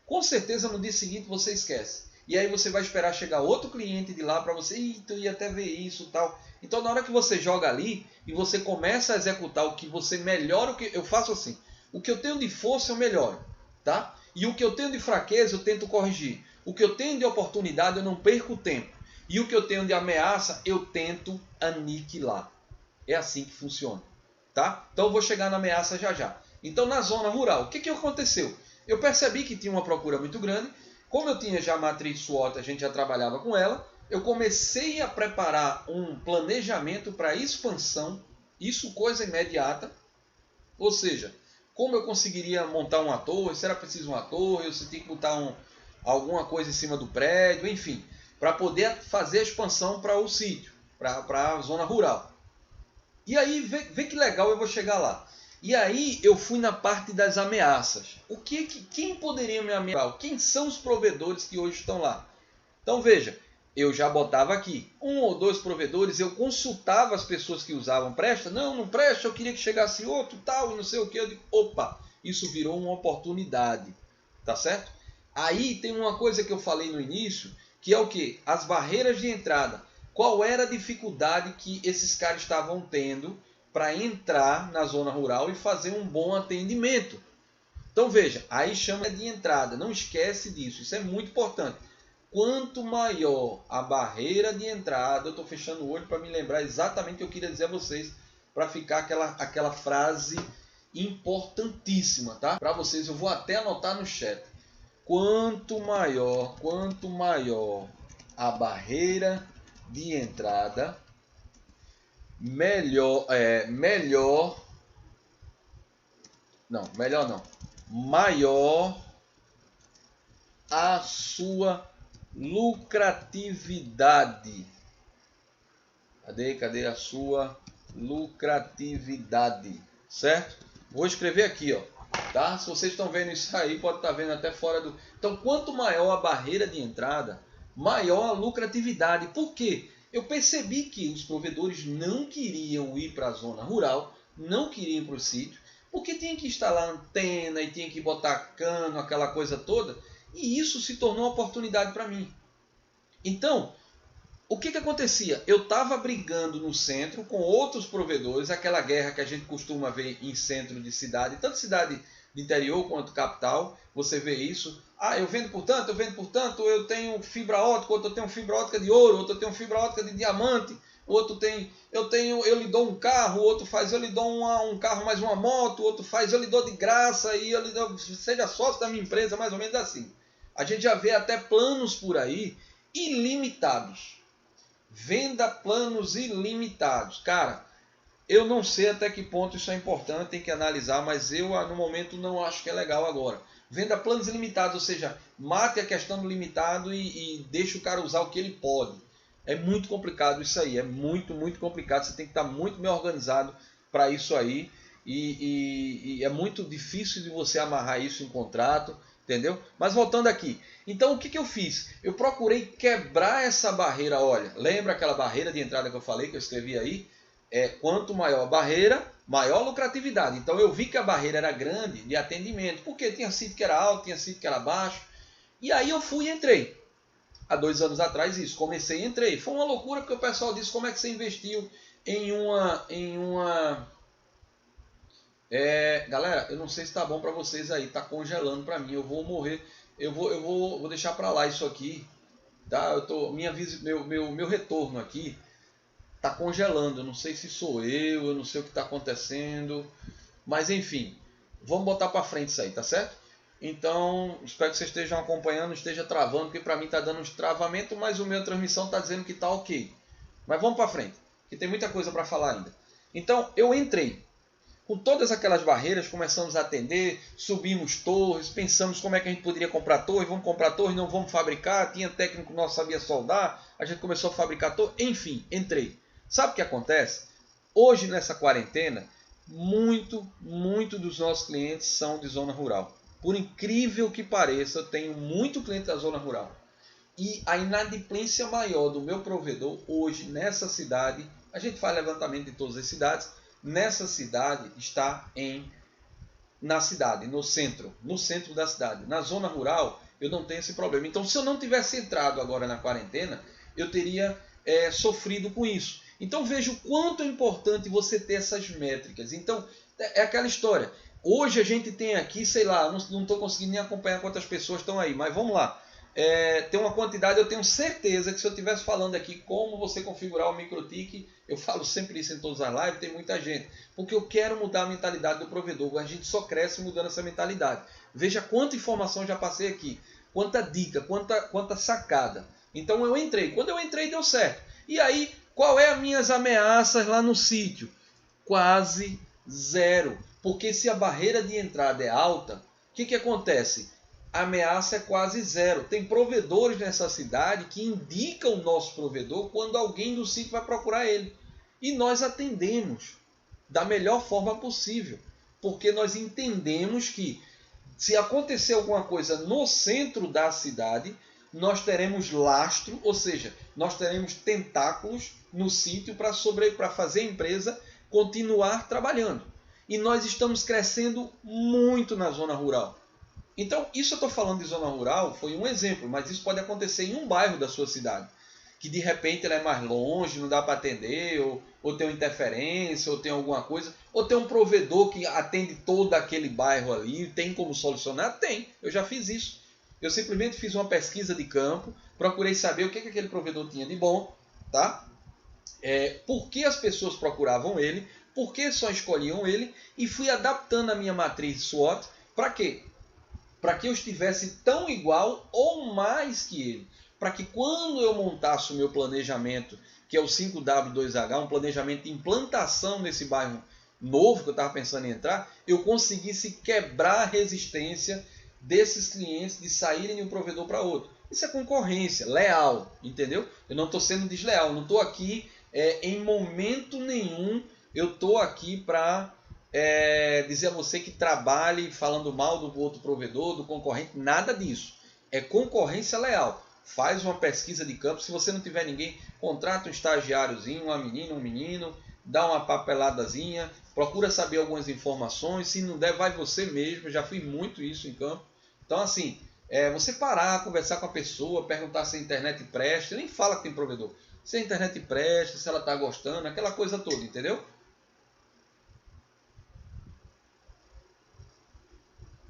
com certeza no dia seguinte você esquece. E aí você vai esperar chegar outro cliente de lá para você, tu ia até ver isso e tal. Então, na hora que você joga ali e você começa a executar o que você melhora, eu faço assim. O que eu tenho de força eu melhoro, tá? E o que eu tenho de fraqueza eu tento corrigir. O que eu tenho de oportunidade eu não perco tempo. E o que eu tenho de ameaça eu tento aniquilar. É assim que funciona, tá? Então eu vou chegar na ameaça já já. Então na zona rural, o que aconteceu? Eu percebi que tinha uma procura muito grande. Como eu tinha já a matriz SWOT, a gente já trabalhava com ela, eu comecei a preparar um planejamento para expansão, isso coisa imediata. Ou seja, como eu conseguiria montar uma torre, se era preciso uma torre, ou se tinha que botar alguma coisa em cima do prédio, enfim, para poder fazer a expansão para o sítio, para a zona rural. E aí, vê que legal, eu vou chegar lá. E aí, eu fui na parte das ameaças. Quem poderia me ameaçar? Quem são os provedores que hoje estão lá? Então, veja, eu já botava aqui 1 ou 2 provedores, eu consultava as pessoas que usavam, presta? Não presta, eu queria que chegasse outro, tal, e não sei o que. Eu digo, opa, isso virou uma oportunidade, tá certo? Aí tem uma coisa que eu falei no início, que é o quê? As barreiras de entrada. Qual era a dificuldade que esses caras estavam tendo para entrar na zona rural e fazer um bom atendimento? Então veja, aí chama de entrada, não esquece disso, isso é muito importante. Quanto maior a barreira de entrada, eu estou fechando o olho para me lembrar exatamente o que eu queria dizer a vocês, para ficar aquela frase importantíssima, tá? Para vocês, eu vou até anotar no chat. Quanto maior a barreira de entrada, maior a sua lucratividade. Cadê a sua lucratividade? Certo? Vou escrever aqui, ó. Tá? Se vocês estão vendo isso aí, pode estar vendo até fora do... Então, quanto maior a barreira de entrada, maior a lucratividade. Por quê? Eu percebi que os provedores não queriam ir para a zona rural, não queriam ir para o sítio, porque tinha que instalar antena e tinha que botar cano, aquela coisa toda, e isso se tornou uma oportunidade para mim. Então, o que acontecia? Eu estava brigando no centro com outros provedores, aquela guerra que a gente costuma ver em centro de cidade, tanto cidade de interior quanto capital, você vê isso. Eu vendo por tanto, eu tenho fibra ótica, outro eu tenho fibra ótica de ouro, outro eu tenho fibra ótica de diamante. o outro tem, eu lhe dou um carro, o outro faz, eu lhe dou um carro mais uma moto, o outro faz, eu lhe dou de graça, e eu lhe dou, seja sócio da minha empresa, mais ou menos assim. A gente já vê até planos por aí ilimitados. Venda planos ilimitados. Cara, eu não sei até que ponto isso é importante, tem que analisar, mas eu no momento não acho que é legal agora. Venda planos ilimitados, ou seja, mate a questão do limitado e deixe o cara usar o que ele pode. É muito complicado isso aí, é muito, muito complicado. Você tem que estar muito bem organizado para isso aí. E é muito difícil de você amarrar isso em contrato, entendeu? Mas voltando aqui, então o que eu fiz? Eu procurei quebrar essa barreira. Olha, lembra aquela barreira de entrada que eu falei, que eu escrevi aí? Quanto maior a barreira, maior lucratividade. Então eu vi que a barreira era grande de atendimento, porque tinha sítio que era alto, tinha sítio que era baixo. E aí eu fui e entrei. Há 2 anos atrás isso, comecei e entrei. Foi uma loucura porque o pessoal disse: como é que você investiu em uma... galera, eu não sei se tá bom para vocês aí, tá congelando para mim, eu vou morrer. Eu vou deixar para lá isso aqui, tá? Meu retorno aqui tá congelando. Eu não sei se sou eu não sei o que está acontecendo, mas enfim, vamos botar para frente isso aí, tá certo? Então, espero que vocês estejam acompanhando, esteja travando, porque para mim está dando uns travamentos, mas o meu transmissão está dizendo que está ok. Mas vamos para frente, que tem muita coisa para falar ainda. Então, eu entrei. Com todas aquelas barreiras, começamos a atender, subimos torres, pensamos como é que a gente poderia comprar torre, vamos comprar torre, não vamos fabricar, tinha técnico nosso que sabia soldar, a gente começou a fabricar torre, enfim, entrei. Sabe o que acontece? Hoje, nessa quarentena, muito dos nossos clientes são de zona rural. Por incrível que pareça, eu tenho muito cliente da zona rural. E a inadimplência maior do meu provedor hoje, nessa cidade, a gente faz levantamento em todas as cidades, nessa cidade está na cidade, no centro da cidade. Na zona rural, eu não tenho esse problema. Então, se eu não tivesse entrado agora na quarentena, eu teria sofrido com isso. Então veja o quanto é importante você ter essas métricas. Então é aquela história. Hoje a gente tem aqui, sei lá, não estou conseguindo nem acompanhar quantas pessoas estão aí, mas vamos lá. Tem uma quantidade, eu tenho certeza que se eu estivesse falando aqui como você configurar o MikroTik, eu falo sempre isso em todas as lives, tem muita gente. Porque eu quero mudar a mentalidade do provedor. A gente só cresce mudando essa mentalidade. Veja quanta informação já passei aqui. Quanta dica, quanta sacada. Então eu entrei. Quando eu entrei deu certo. E aí, qual é as minhas ameaças lá no sítio? Quase zero. Porque se a barreira de entrada é alta, o que acontece? A ameaça é quase zero. Tem provedores nessa cidade que indicam o nosso provedor quando alguém do sítio vai procurar ele. E nós atendemos da melhor forma possível. Porque nós entendemos que se acontecer alguma coisa no centro da cidade, nós teremos lastro, ou seja, nós teremos tentáculos no sítio para fazer a empresa continuar trabalhando. E nós estamos crescendo muito na zona rural. Então, isso eu estou falando de zona rural, foi um exemplo, mas isso pode acontecer em um bairro da sua cidade, que de repente ela é mais longe, não dá para atender, ou tem uma interferência, ou tem alguma coisa, ou tem um provedor que atende todo aquele bairro ali, tem como solucionar? Tem, eu já fiz isso. Eu simplesmente fiz uma pesquisa de campo, procurei saber o que aquele provedor tinha de bom, tá? Por que as pessoas procuravam ele, por que só escolhiam ele, e fui adaptando a minha matriz SWOT, para quê? Para que eu estivesse tão igual ou mais que ele. Para que quando eu montasse o meu planejamento, que é o 5W2H, um planejamento de implantação nesse bairro novo que eu estava pensando em entrar, eu conseguisse quebrar a resistência desses clientes de saírem de um provedor para outro. Isso é concorrência, leal, entendeu? Eu não estou sendo desleal, não estou aqui em momento nenhum, eu estou aqui para dizer a você que trabalhe falando mal do outro provedor, do concorrente, nada disso. É concorrência leal. Faz uma pesquisa de campo, se você não tiver ninguém, contrata um estagiáriozinho, uma menina, um menino, dá uma papeladazinha, procura saber algumas informações, se não der, vai você mesmo, eu já fiz muito isso em campo. Então assim, você parar, conversar com a pessoa, perguntar se a internet presta, nem fala que tem provedor, se a internet presta, se ela está gostando, aquela coisa toda, entendeu?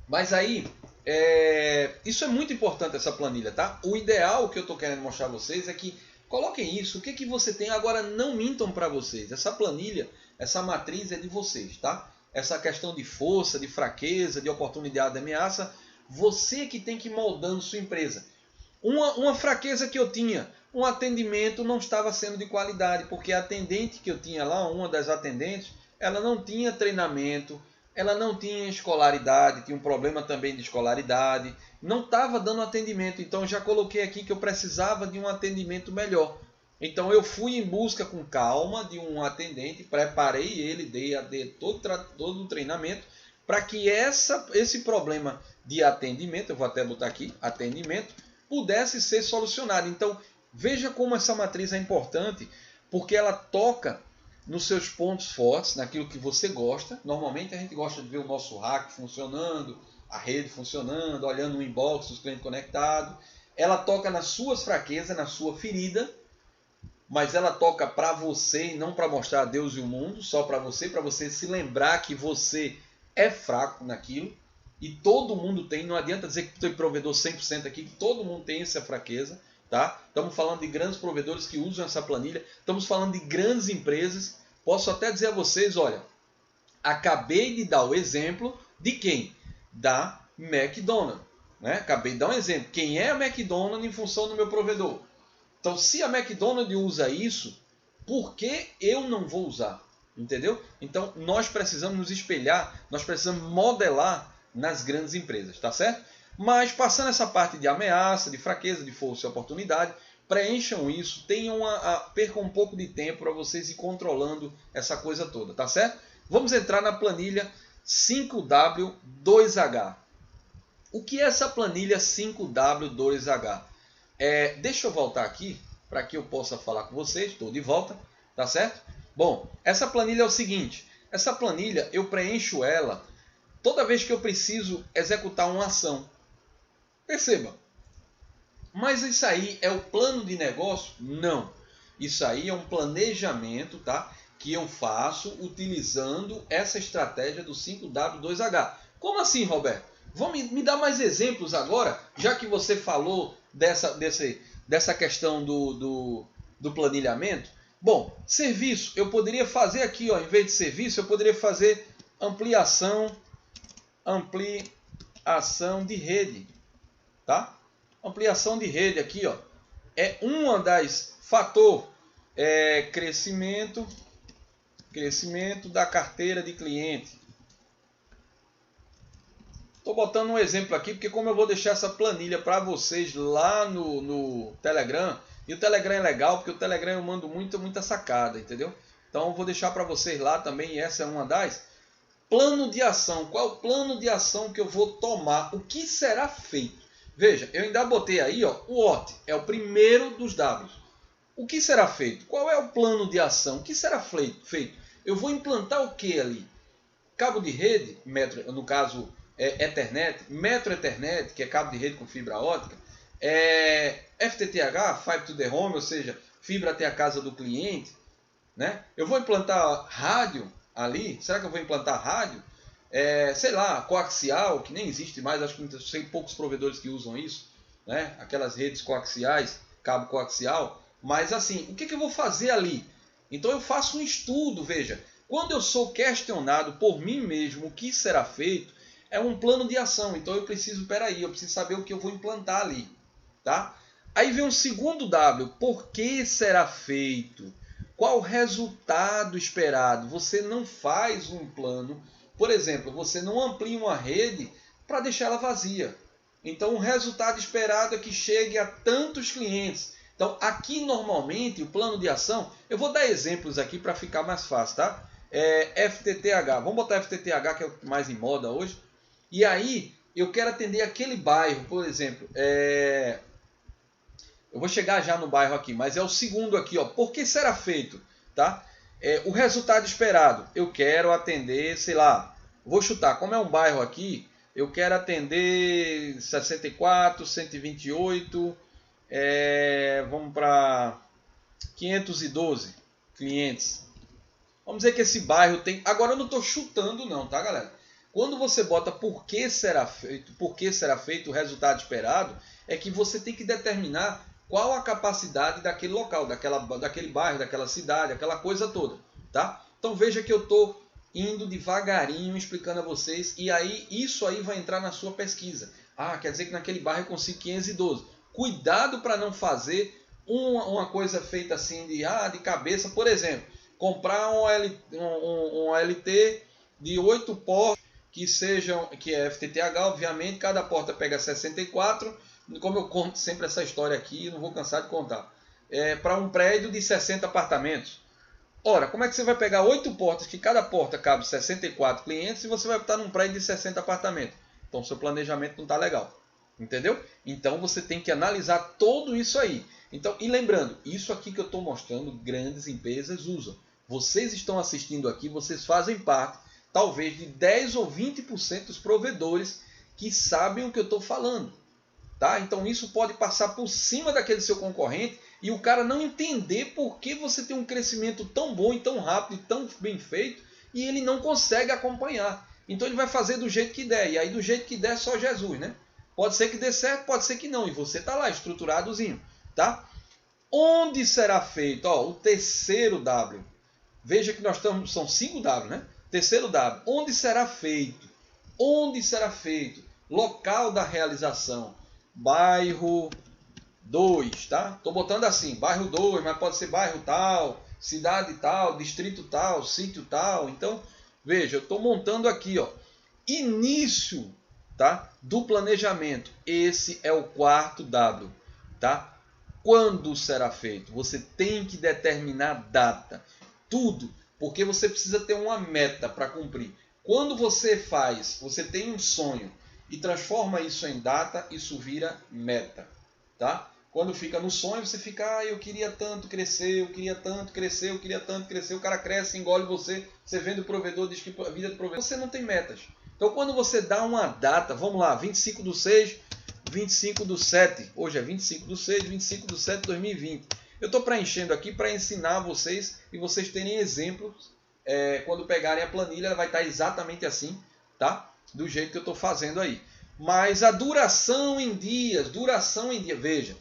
Mas aí, isso é muito importante, essa planilha, tá? O ideal que eu estou querendo mostrar a vocês é que Coloquem isso. O que que você tem? Agora não mintam para vocês. Essa planilha, essa matriz é de vocês, tá? Essa questão de força, de fraqueza, de oportunidade, de ameaça, você que tem que ir moldando sua empresa. Uma fraqueza que eu tinha, um atendimento não estava sendo de qualidade, porque a atendente que eu tinha lá, uma das atendentes, ela não tinha treinamento, ela não tinha escolaridade, tinha um problema também de escolaridade, não estava dando atendimento. Então eu já coloquei aqui que eu precisava de um atendimento melhor. Então eu fui em busca com calma de um atendente, preparei ele, dei todo o treinamento para que esse problema de atendimento, eu vou até botar aqui, atendimento, pudesse ser solucionado. Então veja como essa matriz é importante, porque ela toca nos seus pontos fortes, naquilo que você gosta. Normalmente a gente gosta de ver o nosso hack funcionando, a rede funcionando, olhando o inbox dos clientes conectados. Ela toca nas suas fraquezas, na sua ferida, mas ela toca para você e não para mostrar a Deus e o mundo, só para você se lembrar que você é fraco naquilo. E todo mundo tem, não adianta dizer que tem provedor 100% aqui, que todo mundo tem essa fraqueza. Tá? Estamos falando de grandes provedores que usam essa planilha, estamos falando de grandes empresas. Posso até dizer a vocês, olha, acabei de dar o exemplo de quem? Da McDonald's. Né? Acabei de dar um exemplo. Quem é a McDonald's em função do meu provedor? Então, se a McDonald's usa isso, por que eu não vou usar? Entendeu? Então, nós precisamos nos espelhar, nós precisamos modelar nas grandes empresas, tá certo? Mas passando essa parte de ameaça, de fraqueza, de força e oportunidade, preencham isso, percam um pouco de tempo para vocês ir controlando essa coisa toda, tá certo? Vamos entrar na planilha 5W2H. O que é essa planilha 5W2H? Deixa eu voltar aqui para que eu possa falar com vocês. Estou de volta, tá certo? Bom, essa planilha é o seguinte. Essa planilha eu preencho ela toda vez que eu preciso executar uma ação. Perceba. Mas isso aí é o plano de negócio? Não. Isso aí é um planejamento, tá? Que eu faço utilizando essa estratégia do 5W2H. Como assim, Roberto? Me dar mais exemplos agora, já que você falou dessa questão do planilhamento. Bom, serviço, eu poderia fazer aqui, ó, em vez de serviço, eu poderia fazer ampliação de rede, tá? Ampliação de rede aqui, ó, é uma das crescimento da carteira de cliente. Estou botando um exemplo aqui, porque como eu vou deixar essa planilha para vocês lá no Telegram, e o Telegram é legal, porque o Telegram eu mando muita sacada, entendeu? Então eu vou deixar para vocês lá também, e essa é uma das. Plano de ação, qual é o plano de ação que eu vou tomar? O que será feito? Veja, eu ainda botei aí, ó, o WHAT, é o primeiro dos Ws. O que será feito? Qual é o plano de ação? O que será feito? Eu vou implantar o que ali? Cabo de rede, no caso Ethernet, Metro Ethernet, que é cabo de rede com fibra ótica, FTTH, Fiber to the Home, ou seja, fibra até a casa do cliente, né? Eu vou implantar rádio ali, será que eu vou implantar rádio? Sei lá, coaxial, que nem existe mais, acho que tem poucos provedores que usam isso, né? Aquelas redes coaxiais, cabo coaxial, mas assim, o que eu vou fazer ali? Então eu faço um estudo, veja, quando eu sou questionado por mim mesmo o que será feito, é um plano de ação, então eu preciso saber o que eu vou implantar ali, tá? Aí vem um segundo W, por que será feito? Qual o resultado esperado? Você não faz um plano, por exemplo, você não amplia uma rede para deixar ela vazia. Então o resultado esperado é que chegue a tantos clientes. Então aqui normalmente o plano de ação, eu vou dar exemplos aqui para ficar mais fácil, tá? FTTH, vamos botar FTTH que é o mais em moda hoje. E aí eu quero atender aquele bairro, por exemplo, eu vou chegar já no bairro aqui, mas é o segundo aqui, ó. Por que será feito? Tá? O resultado esperado. Eu quero atender, sei lá, vou chutar, como é um bairro aqui, eu quero atender 64, 128, vamos para 512 clientes. Vamos dizer que esse bairro tem... Agora eu não estou chutando não, tá, galera? Quando você bota por que será feito o resultado esperado, é que você tem que determinar qual a capacidade daquele local, daquele bairro, daquela cidade, aquela coisa toda, tá? Então veja que eu estou indo devagarinho explicando a vocês, e aí isso aí vai entrar na sua pesquisa. Ah, quer dizer que naquele bairro eu consigo 512. Cuidado para não fazer uma coisa feita assim de cabeça. Por exemplo, comprar um LT de 8 portas que é FTTH, obviamente, cada porta pega 64. Como eu conto sempre essa história aqui, não vou cansar de contar. Para um prédio de 60 apartamentos. Ora, como é que você vai pegar 8 portas, que cada porta cabe 64 clientes, e você vai estar num prédio de 60 apartamentos? Então, seu planejamento não está legal. Entendeu? Então, você tem que analisar tudo isso aí. Então, e lembrando, isso aqui que eu estou mostrando, grandes empresas usam. Vocês estão assistindo aqui, vocês fazem parte, talvez, de 10 ou 20% dos provedores que sabem o que eu estou falando. Tá? Então isso pode passar por cima daquele seu concorrente e o cara não entender por que você tem um crescimento tão bom e tão rápido e tão bem feito e ele não consegue acompanhar. Então ele vai fazer do jeito que der. E aí do jeito que der só Jesus, né? Pode ser que dê certo, pode ser que não. E você está lá estruturadozinho. Tá? Onde será feito? Ó, o terceiro W. Veja que nós estamos, são 5 W, né? Terceiro W. Onde será feito? Onde será feito? Local da realização. Bairro 2, tá? Estou botando assim, bairro 2, mas pode ser bairro tal, cidade tal, distrito tal, sítio tal. Então, veja, eu estou montando aqui, ó, início, tá, do planejamento. Esse é o quarto W, tá? Quando será feito? Você tem que determinar data, tudo, porque você precisa ter uma meta para cumprir. Quando você tem um sonho, e transforma isso em data, isso vira meta, tá? Quando fica no sonho, você fica, eu queria tanto crescer, eu queria tanto crescer, eu queria tanto crescer, o cara cresce, engole você vende o provedor, diz que a vida do provedor, você não tem metas. Então quando você dá uma data, vamos lá, 25/6, 25/7, hoje é 25/6, 25/7 de 2020. Eu estou preenchendo aqui para ensinar vocês e vocês terem exemplos, quando pegarem a planilha, ela vai estar exatamente assim, tá? Do jeito que eu estou fazendo aí. Mas a duração em dias, veja,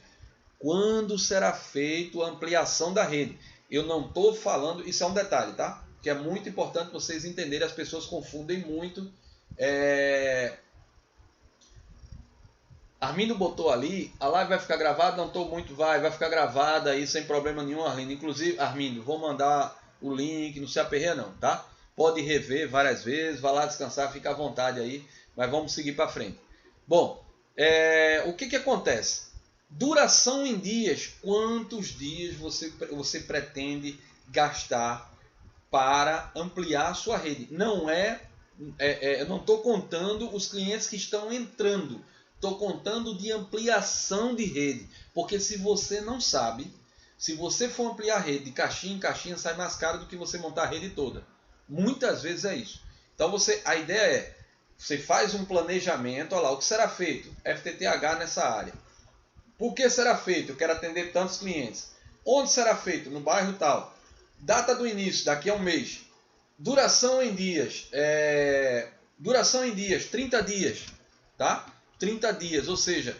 quando será feita a ampliação da rede? Eu não estou falando, isso é um detalhe, tá? Que é muito importante vocês entenderem, as pessoas confundem muito. Armindo botou ali, a live vai ficar gravada? Não estou muito, vai ficar gravada aí sem problema nenhum, Arlindo. Inclusive, Armindo, vou mandar o link, não se aperreia não, tá? Pode rever várias vezes, vá lá descansar, fica à vontade aí, mas vamos seguir para frente. Bom, o que acontece? Duração em dias, quantos dias você pretende gastar para ampliar a sua rede? Eu não estou contando os clientes que estão entrando, estou contando de ampliação de rede, porque se você não sabe, se você for ampliar a rede de caixinha em caixinha, sai mais caro do que você montar a rede toda. Muitas vezes é isso. Então a ideia você faz um planejamento, olha lá, o que será feito? FTTH nessa área. Por que será feito? Eu quero atender tantos clientes. Onde será feito? No bairro tal. Data do início, daqui a um mês. Duração em dias. 30 dias. Tá? 30 dias, ou seja,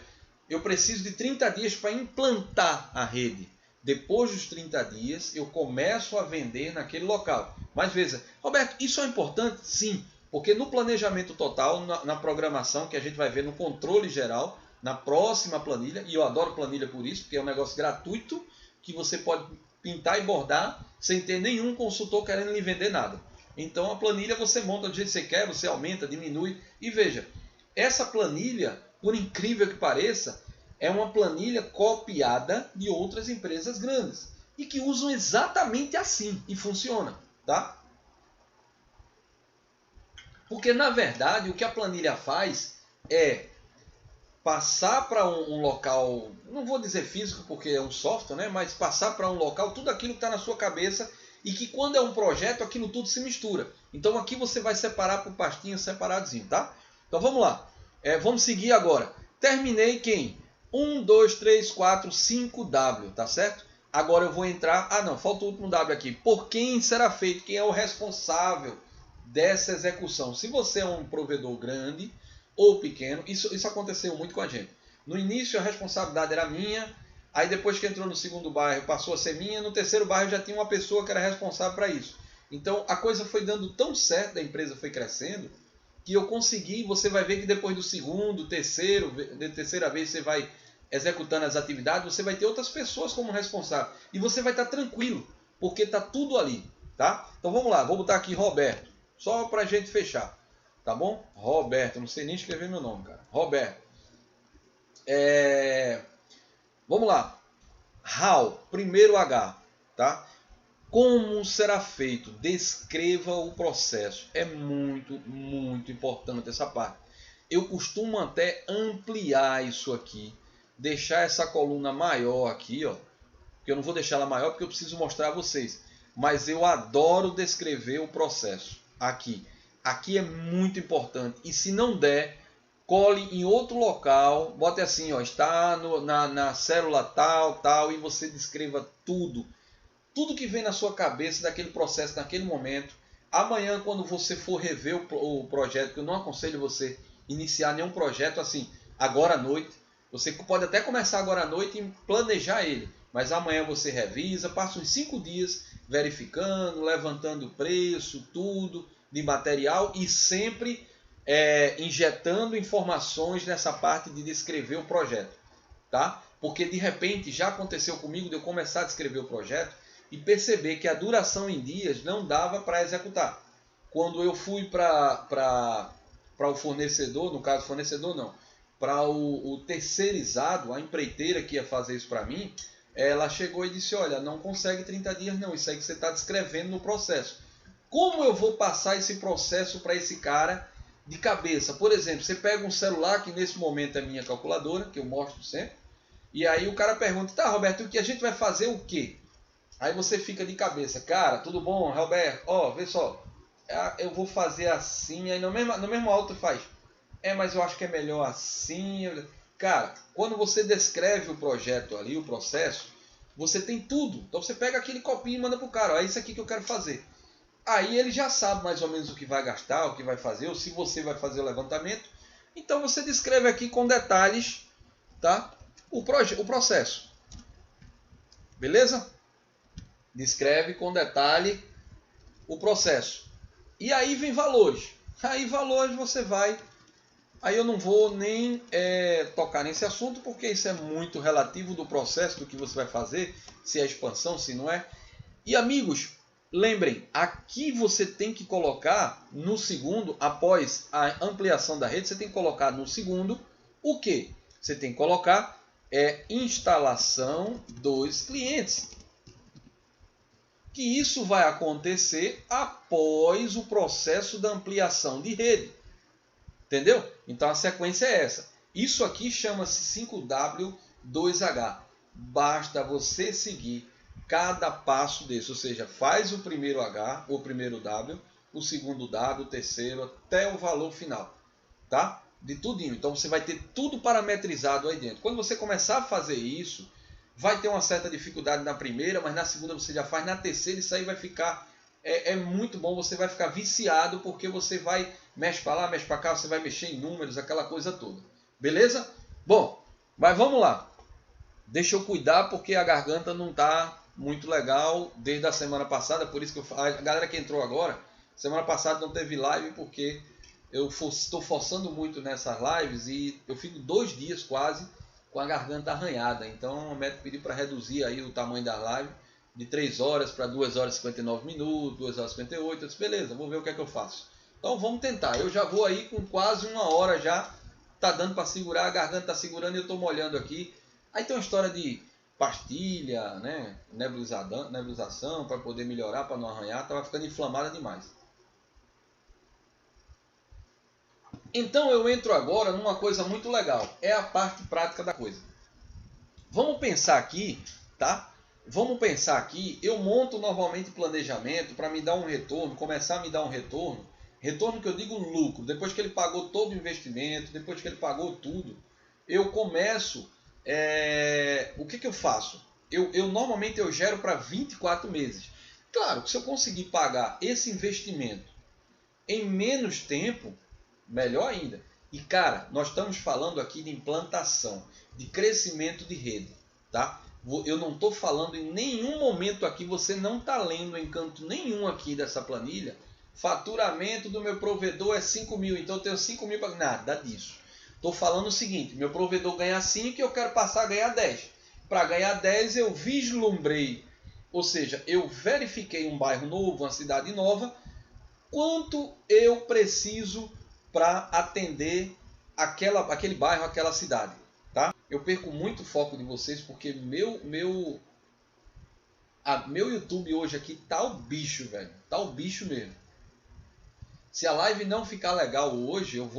eu preciso de 30 dias para implantar a rede. Depois dos 30 dias, eu começo a vender naquele local. Mas veja, Roberto, isso é importante? Sim, porque no planejamento total, na programação, que a gente vai ver no controle geral, na próxima planilha, e eu adoro planilha por isso, porque é um negócio gratuito, que você pode pintar e bordar, sem ter nenhum consultor querendo lhe vender nada. Então a planilha você monta do jeito que você quer, você aumenta, diminui, e veja, essa planilha, por incrível que pareça, é uma planilha copiada de outras empresas grandes e que usam exatamente assim e funciona, tá? Porque na verdade o que a planilha faz é passar para um local, não vou dizer físico porque é um software, né? Mas passar para um local tudo aquilo que está na sua cabeça e que quando é um projeto aquilo tudo se mistura. Então aqui você vai separar por pastinhas separadinho, tá? Então vamos lá, vamos seguir agora. Terminei quem? 1, 2, 3, 4, 5 W, tá certo? Agora eu vou entrar... não, falta o último W aqui. Por quem será feito? Quem é o responsável dessa execução? Se você é um provedor grande ou pequeno, isso aconteceu muito com a gente. No início a responsabilidade era minha, Aí depois que entrou no segundo bairro, passou a ser minha. No terceiro bairro já tinha uma pessoa que era responsável para isso. Então a coisa foi dando tão certo, a empresa foi crescendo, que eu consegui. Você vai ver que depois do segundo, terceiro, de terceira vez você vai executando as atividades, você vai ter outras pessoas como responsável. E você vai estar tranquilo, porque está tudo ali. Tá? Então vamos lá, vou botar aqui Roberto, só para a gente fechar. Tá bom? Roberto, não sei nem escrever meu nome, cara. Roberto. Vamos lá. How, primeiro H, tá? Como será feito? Descreva o processo. É muito, muito importante essa parte. Eu costumo até ampliar isso aqui, deixar essa coluna maior aqui, ó. Porque eu não vou deixar ela maior porque eu preciso mostrar a vocês. Mas eu adoro descrever o processo aqui. Aqui é muito importante. E se não der, cole em outro local, bote assim, ó, está na célula tal, tal, e você descreva tudo. Tudo que vem na sua cabeça daquele processo, naquele momento. Amanhã, quando você for rever o projeto, que eu não aconselho você iniciar nenhum projeto assim, agora à noite. Você pode até começar agora à noite e planejar ele. Mas amanhã você revisa, passa uns 5 dias verificando, levantando o preço, tudo de material e sempre injetando informações nessa parte de descrever o projeto, tá? Porque de repente já aconteceu comigo de eu começar a descrever o projeto e perceber que a duração em dias não dava para executar. Quando eu fui para o fornecedor, no caso fornecedor não, para o terceirizado, a empreiteira que ia fazer isso para mim, ela chegou e disse, olha, não consegue 30 dias não, isso aí que você está descrevendo no processo. Como eu vou passar esse processo para esse cara de cabeça? Por exemplo, você pega um celular, que nesse momento é minha calculadora, que eu mostro sempre, e aí o cara pergunta, tá, Roberto, o que a gente vai fazer o quê? Aí você fica de cabeça, cara, tudo bom, Roberto? Ó, vê só, eu vou fazer assim, aí no mesmo alto faz, mas eu acho que é melhor assim. Cara, quando você descreve o projeto ali, o processo, você tem tudo. Então você pega aquele copinho e manda pro cara, ó, é isso aqui que eu quero fazer. Aí ele já sabe mais ou menos o que vai gastar, o que vai fazer, ou se você vai fazer o levantamento. Então você descreve aqui com detalhes, tá? O processo. Beleza? Descreve com detalhe o processo. E aí vem valores. Aí valores você vai... Aí eu não vou nem tocar nesse assunto, porque isso é muito relativo do processo, do que você vai fazer, se é expansão, se não é. E amigos, lembrem, aqui você tem que colocar no segundo, após a ampliação da rede, você tem que colocar no segundo o quê? Você tem que colocar instalação dos clientes. Que isso vai acontecer após o processo da ampliação de rede. Entendeu? Então a sequência é essa. Isso aqui chama-se 5W2H. Basta você seguir cada passo desse. Ou seja, faz o primeiro H, o primeiro W, o segundo W, o terceiro, até o valor final. Tá? De tudinho. Então você vai ter tudo parametrizado aí dentro. Quando você começar a fazer isso, vai ter uma certa dificuldade na primeira, mas na segunda você já faz. Na terceira isso aí vai ficar... É muito bom, você vai ficar viciado, porque você vai, mexe para lá, mexe para cá, você vai mexer em números, aquela coisa toda. Beleza? Bom, mas vamos lá. Deixa eu cuidar, porque a garganta não está muito legal desde a semana passada, por isso que a galera que entrou agora, semana passada não teve live, porque eu estou forçando muito nessas lives e eu fico 2 dias quase com a garganta arranhada. Então o médico pediu para reduzir aí o tamanho da live de 3 horas para 2 horas e 59 minutos, 2 horas e 58. Eu disse, beleza, vou ver o que é que eu faço. Então vamos tentar. Eu já vou aí com quase 1 hora já. Tá dando para segurar, a garganta tá segurando e eu estou molhando aqui. Aí tem uma história de pastilha, né? Nebulização para poder melhorar, para não arranhar. Tava ficando inflamada demais. Então eu entro agora numa coisa muito legal. É a parte prática da coisa. Vamos pensar aqui, tá? Vamos pensar aqui, eu monto normalmente planejamento para me dar um retorno, começar a me dar um retorno. Retorno que eu digo lucro, depois que ele pagou todo o investimento, depois que ele pagou tudo, eu começo, o que eu faço? Normalmente eu gero para 24 meses. Claro que se eu conseguir pagar esse investimento em menos tempo, melhor ainda. E cara, nós estamos falando aqui de implantação, de crescimento de rede. tá? Eu não estou falando em nenhum momento aqui, você não está lendo em canto nenhum aqui dessa planilha. Faturamento do meu provedor é 5 mil, então eu tenho 5 mil para... Nada disso. Estou falando o seguinte, meu provedor ganha 5 e eu quero passar a ganhar 10. Para ganhar 10 eu vislumbrei, ou seja, eu verifiquei um bairro novo, uma cidade nova, quanto eu preciso para atender aquele bairro, aquela cidade. Tá? Eu perco muito foco de vocês porque meu YouTube hoje aqui tá o bicho, velho. Tá o bicho mesmo. Se a live não ficar legal hoje, eu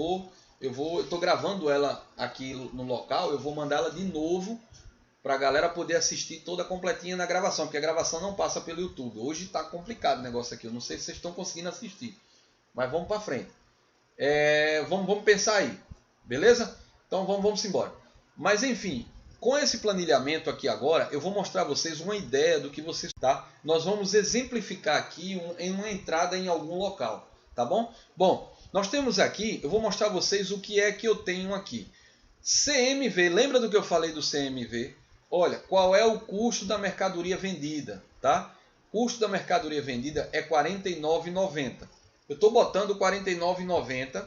tô gravando ela aqui no local, eu vou mandar ela de novo para a galera poder assistir toda completinha na gravação, porque a gravação não passa pelo YouTube. Hoje tá complicado o negócio aqui, eu não sei se vocês estão conseguindo assistir, mas vamos para frente. Vamos pensar aí, beleza? Então vamos embora. Mas enfim, com esse planilhamento aqui agora, eu vou mostrar a vocês uma ideia do que vocês... Tá? Nós vamos exemplificar aqui em uma entrada em algum local, tá bom? Bom, nós temos aqui, eu vou mostrar a vocês o que é que eu tenho aqui. CMV, lembra do que eu falei do CMV? Olha, qual é o custo da mercadoria vendida, tá? O custo da mercadoria vendida é R$ 49,90. Eu estou botando R$ 49,90.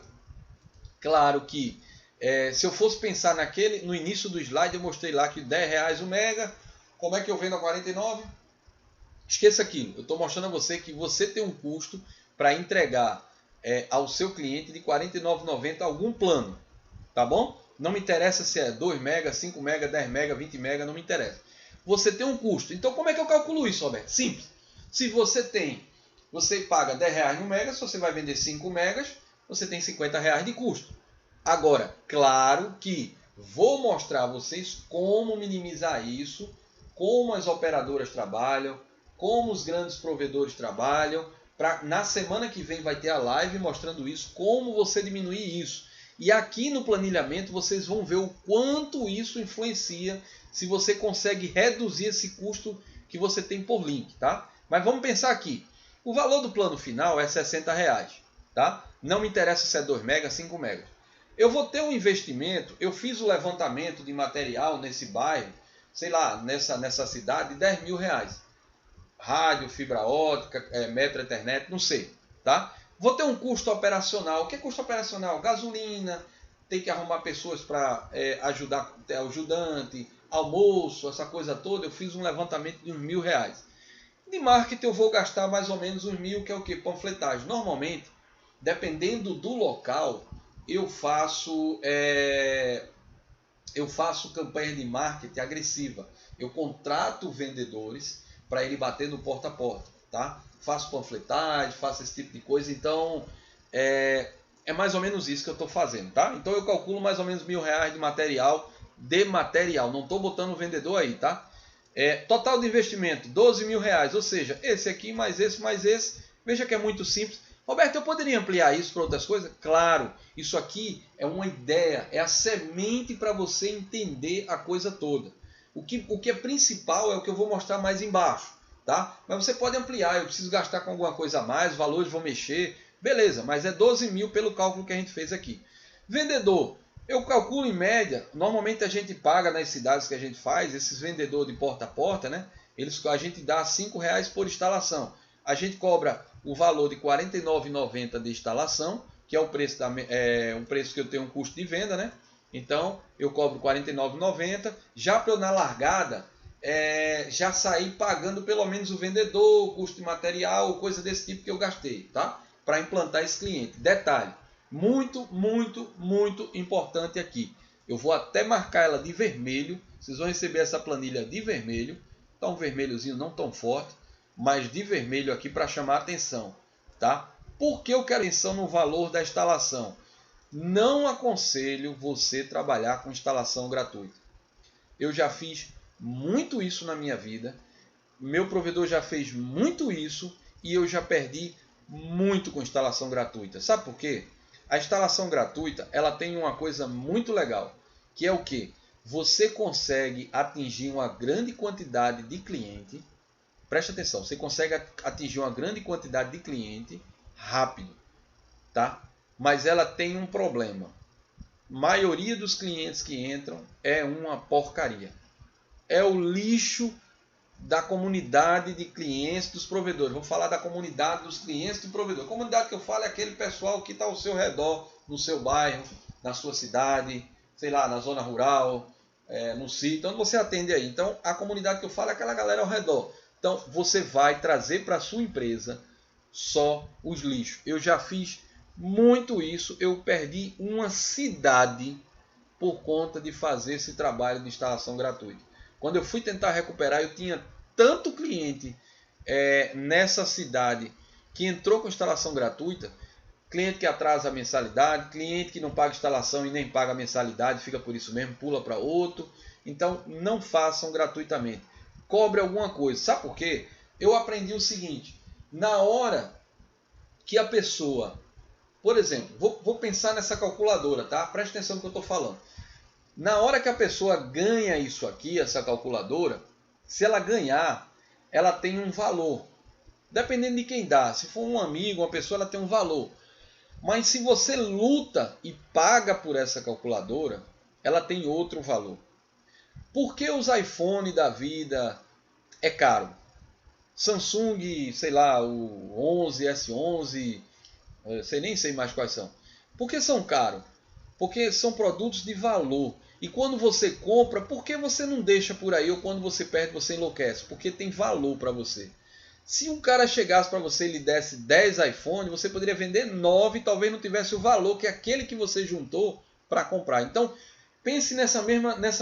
Claro que se eu fosse pensar no início do slide, eu mostrei lá que R$10 o mega. Como é que eu vendo a 49? Esqueça aquilo. Eu estou mostrando a você que você tem um custo para entregar ao seu cliente de R$ 49,90 algum plano. Tá bom? Não me interessa se é 2 mega, 5 mega, 10 mega, 20 mega, não me interessa. Você tem um custo. Então como é que eu calculo isso, Roberto? Simples. Se você paga R$10 no mega, se você vai vender 5 megas, você tem R$50 de custo. Agora, claro que vou mostrar a vocês como minimizar isso, como as operadoras trabalham, como os grandes provedores trabalham. Na semana que vem vai ter a live mostrando isso, como você diminuir isso. E aqui no planilhamento vocês vão ver o quanto isso influencia, se você consegue reduzir esse custo que você tem por link, tá? Mas vamos pensar aqui. O valor do plano final é R$60, tá? Não me interessa se é 2 megas, 5 megas. Eu vou ter um investimento, eu fiz o levantamento de material nesse bairro, sei lá, nessa cidade, de R$10.000. Rádio, fibra ótica, metro Ethernet, não sei, tá? Vou ter um custo operacional. O que é custo operacional? Gasolina, tem que arrumar pessoas para ajudar, ajudante, almoço, essa coisa toda. Eu fiz um levantamento de uns R$1.000. De marketing eu vou gastar mais ou menos uns 1.000, que é o que? Panfletagem. Normalmente, dependendo do local, eu faço campanha de marketing agressiva. Eu contrato vendedores para ele bater no porta a porta, tá? Faço panfletagem, faço esse tipo de coisa, então é mais ou menos isso que eu estou fazendo, tá? Então eu calculo mais ou menos R$1.000 de material, não estou botando o vendedor aí, tá? Total de investimento, R$12.000, ou seja, esse aqui mais esse, veja que é muito simples. Roberto, eu poderia ampliar isso para outras coisas? Claro, isso aqui é uma ideia, é a semente para você entender a coisa toda. O que é principal é o que eu vou mostrar mais embaixo, tá? Mas você pode ampliar, eu preciso gastar com alguma coisa a mais, os valores vão mexer, beleza, mas é 12 mil pelo cálculo que a gente fez aqui. Vendedor, eu calculo em média, normalmente a gente paga nas cidades que a gente faz, esses vendedores de porta a porta, né? A gente dá R$5 por instalação. A gente cobra o valor de R$ 49,90 de instalação, que é o preço, um preço que eu tenho um custo de venda, né? Então, eu cobro R$ 49,90. Já para eu, na largada, já sair pagando pelo menos o vendedor, o custo de material, coisa desse tipo que eu gastei, tá? Para implantar esse cliente. Detalhe, muito, muito, muito importante aqui. Eu vou até marcar ela de vermelho. Vocês vão receber essa planilha de vermelho. Tá um vermelhozinho não tão forte, mas de vermelho aqui para chamar a atenção, tá? Por que eu quero atenção no valor da instalação? Não aconselho você trabalhar com instalação gratuita. Eu já fiz muito isso na minha vida, meu provedor já fez muito isso e eu já perdi muito com instalação gratuita. Sabe por quê? A instalação gratuita, ela tem uma coisa muito legal, que é o quê? Você consegue atingir uma grande quantidade de cliente. Preste atenção, você consegue atingir uma grande quantidade de cliente rápido, tá? Mas ela tem um problema. A maioria dos clientes que entram é uma porcaria. é o lixo da comunidade de clientes dos provedores. Vou falar da comunidade dos clientes do provedor. A comunidade que eu falo é aquele pessoal que está ao seu redor, no seu bairro, na sua cidade, sei lá, na zona rural, no sítio, onde você atende aí. Então, a comunidade que eu falo é aquela galera ao redor. Então, você vai trazer para a sua empresa só os lixos. Eu já fiz muito isso. Eu perdi uma cidade por conta de fazer esse trabalho de instalação gratuita. Quando eu fui tentar recuperar, eu tinha tanto cliente nessa cidade que entrou com instalação gratuita, cliente que atrasa a mensalidade, cliente que não paga instalação e nem paga a mensalidade, fica por isso mesmo, pula para outro. Então, não façam gratuitamente. Cobre alguma coisa. Sabe por quê? Eu aprendi o seguinte, na hora que a pessoa, por exemplo, vou pensar nessa calculadora, tá? Presta atenção no que eu estou falando. Na hora que a pessoa ganha isso aqui, essa calculadora, se ela ganhar, ela tem um valor. Dependendo de quem dá. Se for um amigo, uma pessoa, ela tem um valor. Mas se você luta e paga por essa calculadora, ela tem outro valor. Por que os iPhone da vida é caro? Samsung, sei lá, o 11, S11, nem sei mais quais são. Por que são caros? Porque são produtos de valor. E quando você compra, por que você não deixa por aí? Ou quando você perde, você enlouquece? Porque tem valor para você. Se um cara chegasse para você e lhe desse 10 iPhones, você poderia vender 9 e talvez não tivesse o valor que aquele que você juntou para comprar. Então, pense nessa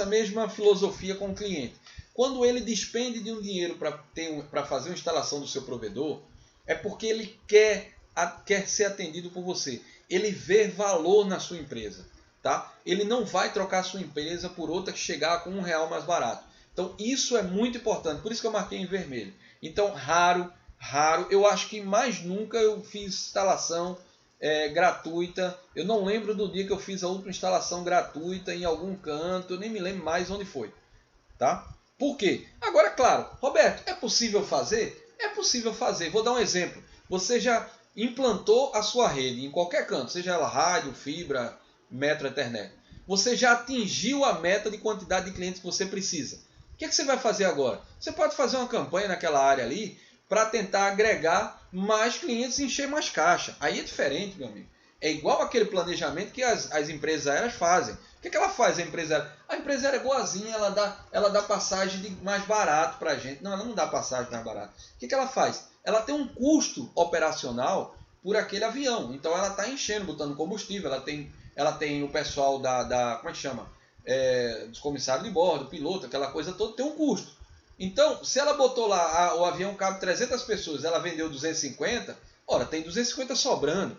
mesma filosofia com o cliente. Quando ele despende de um dinheiro para fazer uma instalação do seu provedor, é porque ele quer ser atendido por você. Ele vê valor na sua empresa. Tá? Ele não vai trocar a sua empresa por outra que chegar com R$1 mais barato. Então isso é muito importante. Por isso que eu marquei em vermelho. Então raro. Eu acho que mais nunca eu fiz instalação gratuita. Eu não lembro do dia que eu fiz a última instalação gratuita em algum canto. Eu nem me lembro mais onde foi. Tá? Por quê? Agora, claro, Roberto, é possível fazer? É possível fazer. Vou dar um exemplo. Você já implantou a sua rede em qualquer canto, seja ela rádio, fibra, metro, Ethernet. Você já atingiu a meta de quantidade de clientes que você precisa. O que você vai fazer agora? Você pode fazer uma campanha naquela área ali para tentar agregar mais clientes e encher mais caixa. Aí é diferente, meu amigo. É igual aquele planejamento que as empresas aéreas fazem. O que ela faz, a empresa aérea? A empresa aérea é boazinha, ela dá passagem de mais barato para a gente. Não, ela não dá passagem mais barato. O que ela faz? Ela tem um custo operacional por aquele avião. Então ela está enchendo, botando combustível, ela tem o pessoal como é que chama? Dos comissários de bordo, piloto, aquela coisa toda, tem um custo. Então, se ela botou lá, o avião cabe 300 pessoas, ela vendeu 250, ora, tem 250 sobrando.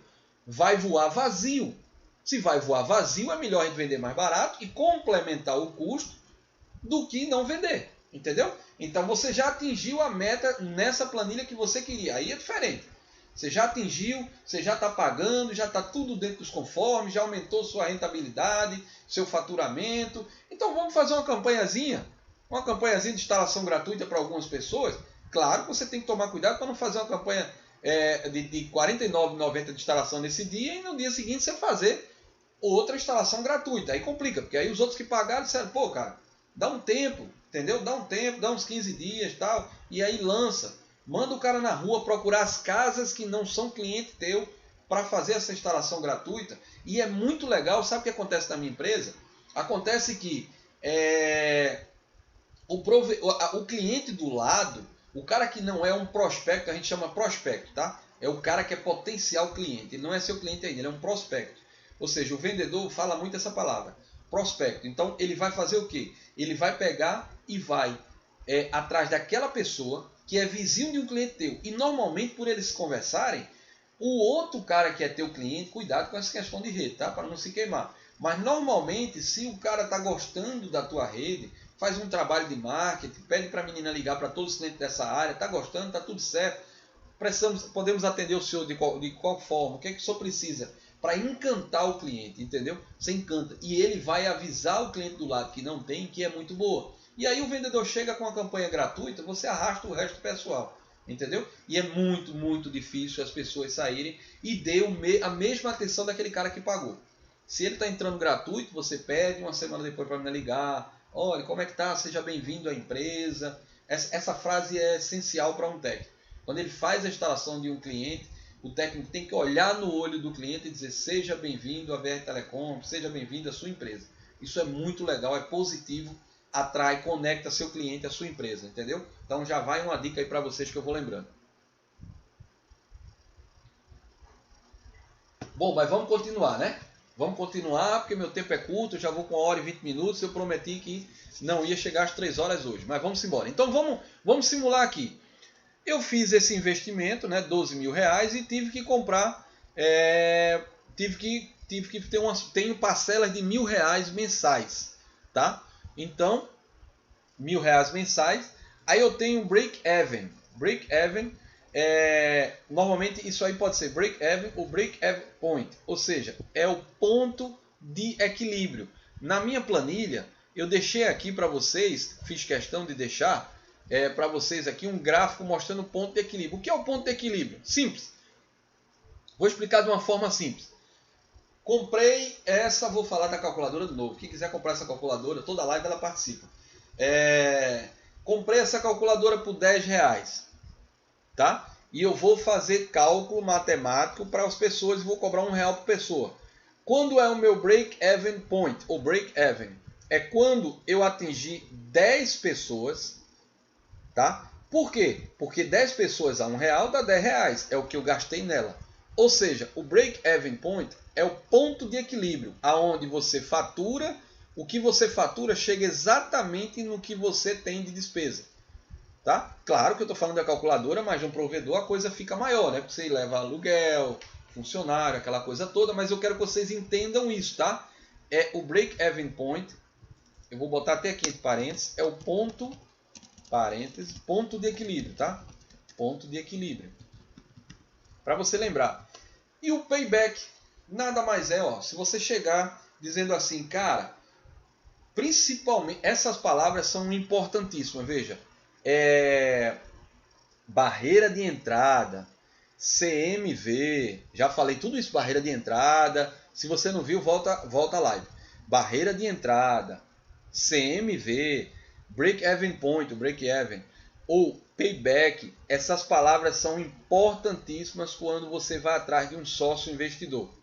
Vai voar vazio. Se vai voar vazio, é melhor a gente vender mais barato e complementar o custo do que não vender. Entendeu? Então, você já atingiu a meta nessa planilha que você queria. Aí é diferente. Você já atingiu, você já está pagando, já está tudo dentro dos conformes, já aumentou sua rentabilidade, seu faturamento. Então vamos fazer uma campanhazinha de instalação gratuita para algumas pessoas. Claro que você tem que tomar cuidado para não fazer uma campanha de R$ 49,90 de instalação nesse dia e no dia seguinte você fazer outra instalação gratuita. Aí complica, porque aí os outros que pagaram disseram, pô, cara, dá um tempo, entendeu? Dá um tempo, dá uns 15 dias e tal, e aí lança. Manda o cara na rua procurar as casas que não são cliente teu para fazer essa instalação gratuita. E é muito legal. Sabe o que acontece na minha empresa? Acontece que o cliente do lado, o cara que não é um prospecto, a gente chama prospecto, tá? É o cara que é potencial cliente. Ele não é seu cliente ainda, ele é um prospecto. Ou seja, o vendedor fala muito essa palavra, prospecto. Então ele vai fazer o quê? Ele vai pegar e vai atrás daquela pessoa que é vizinho de um cliente teu. E normalmente, por eles conversarem, o outro cara que é teu cliente, cuidado com essa questão de rede, tá? Para não se queimar. Mas normalmente, se o cara está gostando da tua rede, faz um trabalho de marketing, pede para a menina ligar para todos os clientes dessa área, está gostando, está tudo certo, podemos atender o senhor de qual forma, o que é que o senhor precisa? Para encantar o cliente, entendeu? Você encanta. E ele vai avisar o cliente do lado que não tem, que é muito boa. E aí o vendedor chega com a campanha gratuita, você arrasta o resto do pessoal, entendeu? E é muito, muito difícil as pessoas saírem e dê a mesma atenção daquele cara que pagou. Se ele está entrando gratuito, você pede uma semana depois para me ligar, olha, como é que tá? Seja bem-vindo à empresa. Essa frase é essencial para um técnico. Quando ele faz a instalação de um cliente, o técnico tem que olhar no olho do cliente e dizer: seja bem-vindo à VR Telecom, seja bem-vindo à sua empresa. Isso é muito legal, é positivo, atrai, conecta seu cliente à sua empresa, entendeu? Então já vai uma dica aí para vocês que eu vou lembrando. Bom, mas vamos continuar, né? Vamos continuar, porque meu tempo é curto, eu já vou com 1 hora e 20 minutos, eu prometi que não ia chegar às 3 horas hoje, mas vamos embora. Então vamos simular aqui. Eu fiz esse investimento, né, 12 mil reais, e tive que comprar, tive que ter tenho parcelas de R$ 1.000 mensais, tá? Então, R$ 1.000 mensais. Aí eu tenho break-even. Break-even, normalmente isso aí pode ser break-even ou break-even point, ou seja, é o ponto de equilíbrio. Na minha planilha, eu deixei aqui para vocês, fiz questão de deixar para vocês aqui um gráfico mostrando o ponto de equilíbrio. O que é o ponto de equilíbrio? Simples. Vou explicar de uma forma simples. Comprei essa, vou falar da calculadora de novo. Quem quiser comprar essa calculadora, toda live ela participa. Comprei essa calculadora por R$ 10, tá? E eu vou fazer cálculo matemático para as pessoas e vou cobrar R$ 1 por pessoa. Quando é o meu break-even point, ou break-even? É quando eu atingir 10 pessoas, tá? Por quê? Porque 10 pessoas a R$ 1 dá R$ 10, é o que eu gastei nela. Ou seja, o break-even point é o ponto de equilíbrio, aonde você fatura, o que você fatura chega exatamente no que você tem de despesa. Tá? Claro que eu estou falando da calculadora, mas de um provedor a coisa fica maior, né? Porque você leva aluguel, funcionário, aquela coisa toda, mas eu quero que vocês entendam isso, tá? É o break-even point, eu vou botar até aqui entre parênteses, é o ponto, parênteses, ponto de equilíbrio, tá? Ponto de equilíbrio. Para você lembrar. E o payback nada mais é, ó, se você chegar dizendo assim, cara, principalmente, essas palavras são importantíssimas, veja, barreira de entrada, CMV, já falei tudo isso, barreira de entrada, se você não viu, volta a live. Barreira de entrada, CMV, break-even point, break-even, ou payback, essas palavras são importantíssimas quando você vai atrás de um sócio investidor.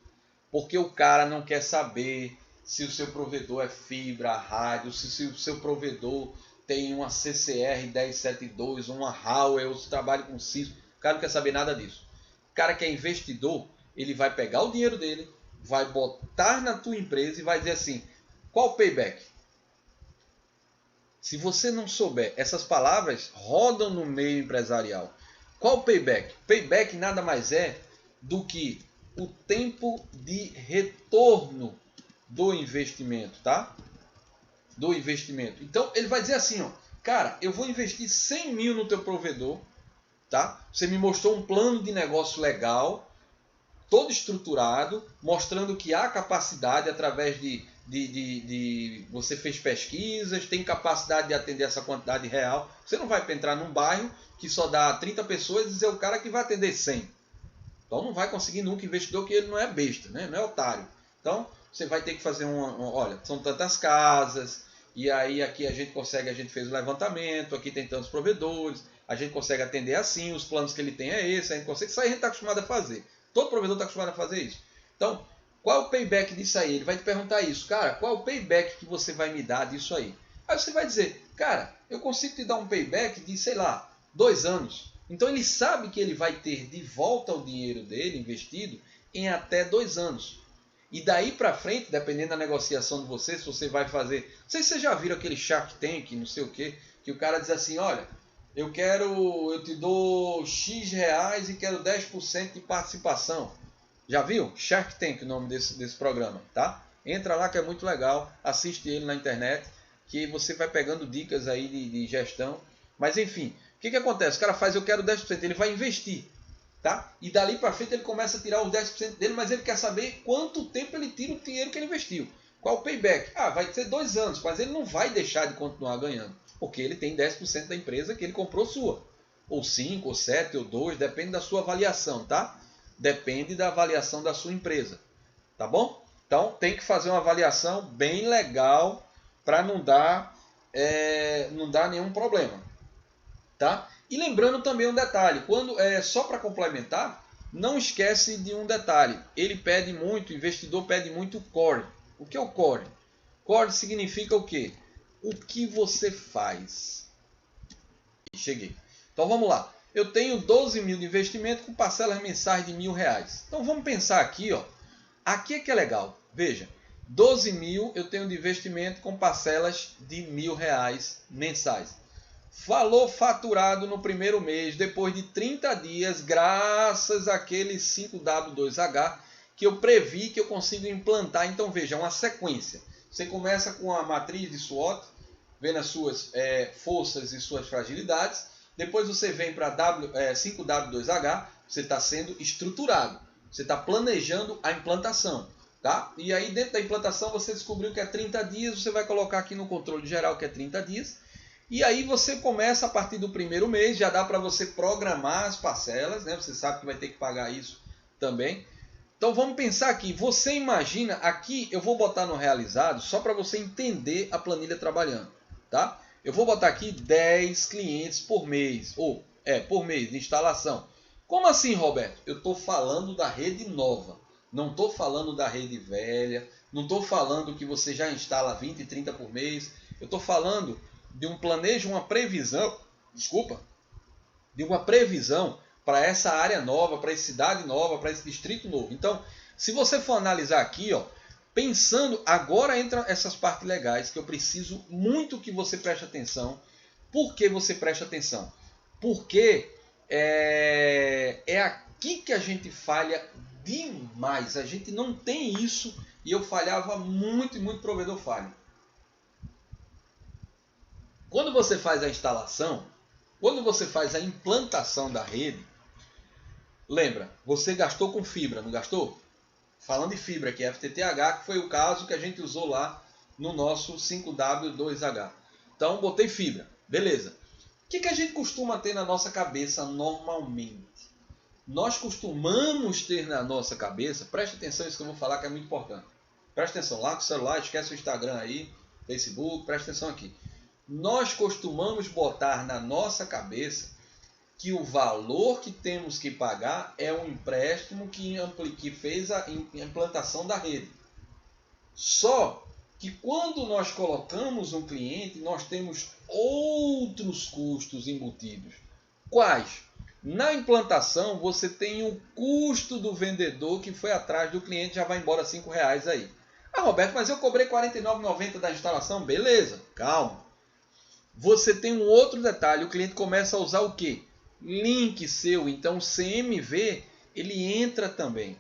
Porque o cara não quer saber se o seu provedor é fibra, rádio, se o seu provedor tem uma CCR 1072, uma Huawei, se trabalha com Cisco. O cara não quer saber nada disso. O cara que é investidor, ele vai pegar o dinheiro dele, vai botar na tua empresa e vai dizer assim, qual o payback? Se você não souber, essas palavras rodam no meio empresarial. Qual o payback? Payback nada mais é do que o tempo de retorno do investimento, tá? Do investimento. Então, ele vai dizer assim, ó, cara, eu vou investir 100 mil no teu provedor, tá? Você me mostrou um plano de negócio legal, todo estruturado, mostrando que há capacidade através de você fez pesquisas, tem capacidade de atender essa quantidade real. Você não vai entrar num bairro que só dá 30 pessoas e dizer o cara que vai atender 100. Então não vai conseguir nunca investidor, que ele não é besta, né? Não é otário. Então você vai ter que fazer olha, são tantas casas, e aí aqui a gente fez o levantamento, aqui tem tantos provedores, a gente consegue atender assim, os planos que ele tem é esse, a gente consegue, isso aí a gente está acostumado a fazer. Todo provedor está acostumado a fazer isso. Então, qual é o payback disso aí? Ele vai te perguntar isso, cara, qual é o payback que você vai me dar disso aí? Aí você vai dizer, cara, eu consigo te dar um payback de, sei lá, 2 anos. Então ele sabe que ele vai ter de volta o dinheiro dele investido em até 2 anos. E daí para frente, dependendo da negociação de você, se você vai fazer... Não sei se vocês já viram aquele Shark Tank, não sei o quê, que o cara diz assim, olha, eu te dou X reais e quero 10% de participação. Já viu? Shark Tank, o nome desse programa, tá? Entra lá que é muito legal, assiste ele na internet, que você vai pegando dicas aí de gestão. Mas enfim, o que acontece? O cara faz, eu quero 10%, ele vai investir, tá? E dali para frente ele começa a tirar os 10% dele, mas ele quer saber quanto tempo ele tira o dinheiro que ele investiu. Qual o payback? Ah, vai ser 2 anos, mas ele não vai deixar de continuar ganhando, porque ele tem 10% da empresa que ele comprou sua. Ou 5, ou 7, ou 2, depende da sua avaliação, tá? Depende da avaliação da sua empresa, tá bom? Então tem que fazer uma avaliação bem legal para não dar não dá nenhum problema, tá? E lembrando também um detalhe, quando só para complementar, não esquece de um detalhe. Ele pede muito, o investidor pede muito core. O que é o core? Core significa o quê? O que você faz. Cheguei. Então vamos lá. Eu tenho 12 mil de investimento com parcelas mensais de R$1.000. Então vamos pensar aqui, ó. Aqui é que é legal. Veja, 12 mil eu tenho de investimento com parcelas de R$1.000 mensais. Valor faturado no primeiro mês, depois de 30 dias, graças àquele 5W2H que eu previ que eu consigo implantar. Então veja, é uma sequência. Você começa com a matriz de SWOT, vendo as suas forças e suas fragilidades. Depois você vem para 5W2H, você está sendo estruturado. Você está planejando a implantação. Tá? E aí dentro da implantação você descobriu que é 30 dias, você vai colocar aqui no controle geral que é 30 dias. E aí você começa a partir do primeiro mês, já dá para você programar as parcelas, né? Você sabe que vai ter que pagar isso também. Então vamos pensar aqui, você imagina, aqui eu vou botar no realizado só para você entender a planilha trabalhando, tá? Eu vou botar aqui 10 clientes por mês, por mês de instalação. Como assim, Roberto? Eu estou falando da rede nova, não estou falando da rede velha, não estou falando que você já instala 20 e 30 por mês, eu estou falando de um planejo, uma previsão, de uma previsão para essa área nova, para essa cidade nova, para esse distrito novo. Então, se você for analisar aqui, ó, pensando, agora entram essas partes legais que eu preciso muito que você preste atenção. Por que você preste atenção? Porque é aqui que a gente falha demais. A gente não tem isso e eu falhava muito e muito provedor falha. Quando você faz a instalação, quando você faz a implantação da rede, lembra, você gastou com fibra, não gastou? Falando de fibra, que é FTTH, que foi o caso que a gente usou lá no nosso 5W2H. Então, botei fibra, beleza. O que a gente costuma ter na nossa cabeça normalmente? Nós costumamos ter na nossa cabeça, preste atenção nisso que eu vou falar que é muito importante. Preste atenção, lá com o celular, esquece o Instagram aí, Facebook, preste atenção aqui. Nós costumamos botar na nossa cabeça que o valor que temos que pagar é um empréstimo que fez a implantação da rede. Só que quando nós colocamos um cliente, nós temos outros custos embutidos. Quais? Na implantação, você tem o custo do vendedor que foi atrás do cliente, já vai embora R$5 aí. Ah, Roberto, mas eu cobrei R$ 49,90 da instalação. Beleza, calma. Você tem um outro detalhe, o cliente começa a usar o quê? Link seu, então o CMV ele entra também,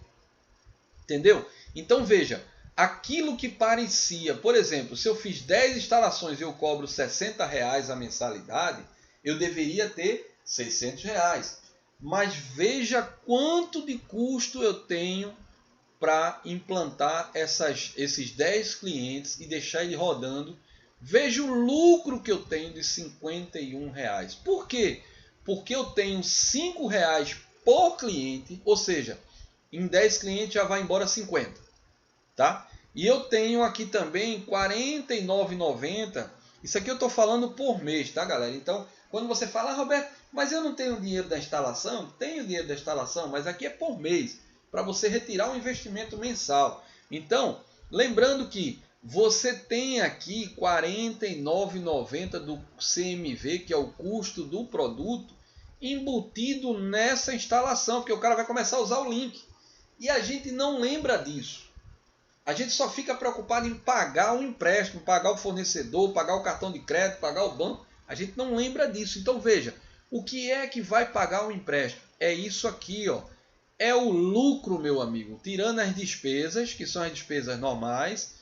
entendeu? Então veja, aquilo que parecia, por exemplo, se eu fiz 10 instalações e eu cobro R$60 a mensalidade, eu deveria ter R$600, mas veja quanto de custo eu tenho para implantar esses 10 clientes e deixar ele rodando. Veja o lucro que eu tenho de R$51. Por quê? Porque eu tenho R$5 por cliente, ou seja, em 10 clientes já vai embora 50. Tá? E eu tenho aqui também R$ 49,90. Isso aqui eu estou falando por mês, tá, galera? Então, quando você fala, Roberto, mas eu não tenho dinheiro da instalação? Tenho dinheiro da instalação, mas aqui é por mês, para você retirar um investimento mensal. Então, lembrando que você tem aqui R$ 49,90 do CMV, que é o custo do produto, embutido nessa instalação, porque o cara vai começar a usar o link. E a gente não lembra disso. A gente só fica preocupado em pagar o empréstimo, pagar o fornecedor, pagar o cartão de crédito, pagar o banco. A gente não lembra disso. Então veja, o que é que vai pagar o empréstimo? É isso aqui, ó. É o lucro, meu amigo. Tirando as despesas, que são as despesas normais,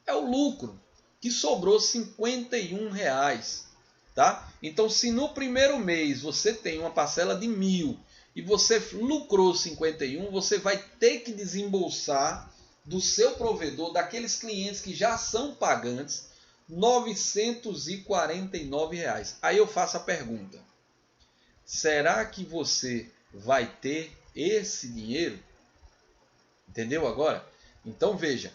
é o lucro, que sobrou R$51. Tá? Então, se no primeiro mês você tem uma parcela de 1.000 e você lucrou 51, você vai ter que desembolsar do seu provedor, daqueles clientes que já são pagantes, R$949. Aí eu faço a pergunta: será que você vai ter esse dinheiro? Entendeu agora? Então veja,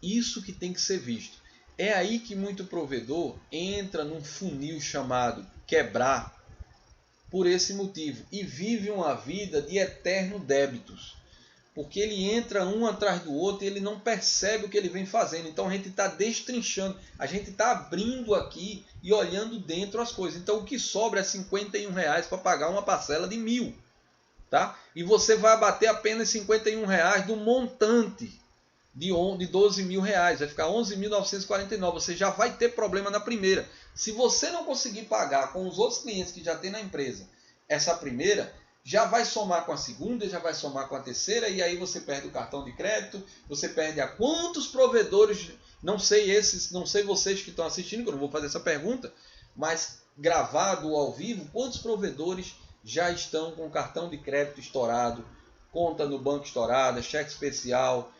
isso que tem que ser visto. É aí que muito provedor entra num funil chamado quebrar por esse motivo e vive uma vida de eterno débitos. Porque ele entra um atrás do outro e ele não percebe o que ele vem fazendo. Então a gente está destrinchando, a gente está abrindo aqui e olhando dentro as coisas. Então o que sobra é R$51 para pagar uma parcela de 1.000. Tá? E você vai abater apenas R$51 do montante de R$12.000. Vai ficar 11.949. Você já vai ter problema na primeira. Se você não conseguir pagar com os outros clientes que já tem na empresa essa primeira, já vai somar com a segunda, já vai somar com a terceira, e aí você perde o cartão de crédito, você perde a quantos provedores, não sei vocês que estão assistindo, que eu não vou fazer essa pergunta, mas gravado ou ao vivo, quantos provedores já estão com o cartão de crédito estourado, conta no banco estourada, cheque especial,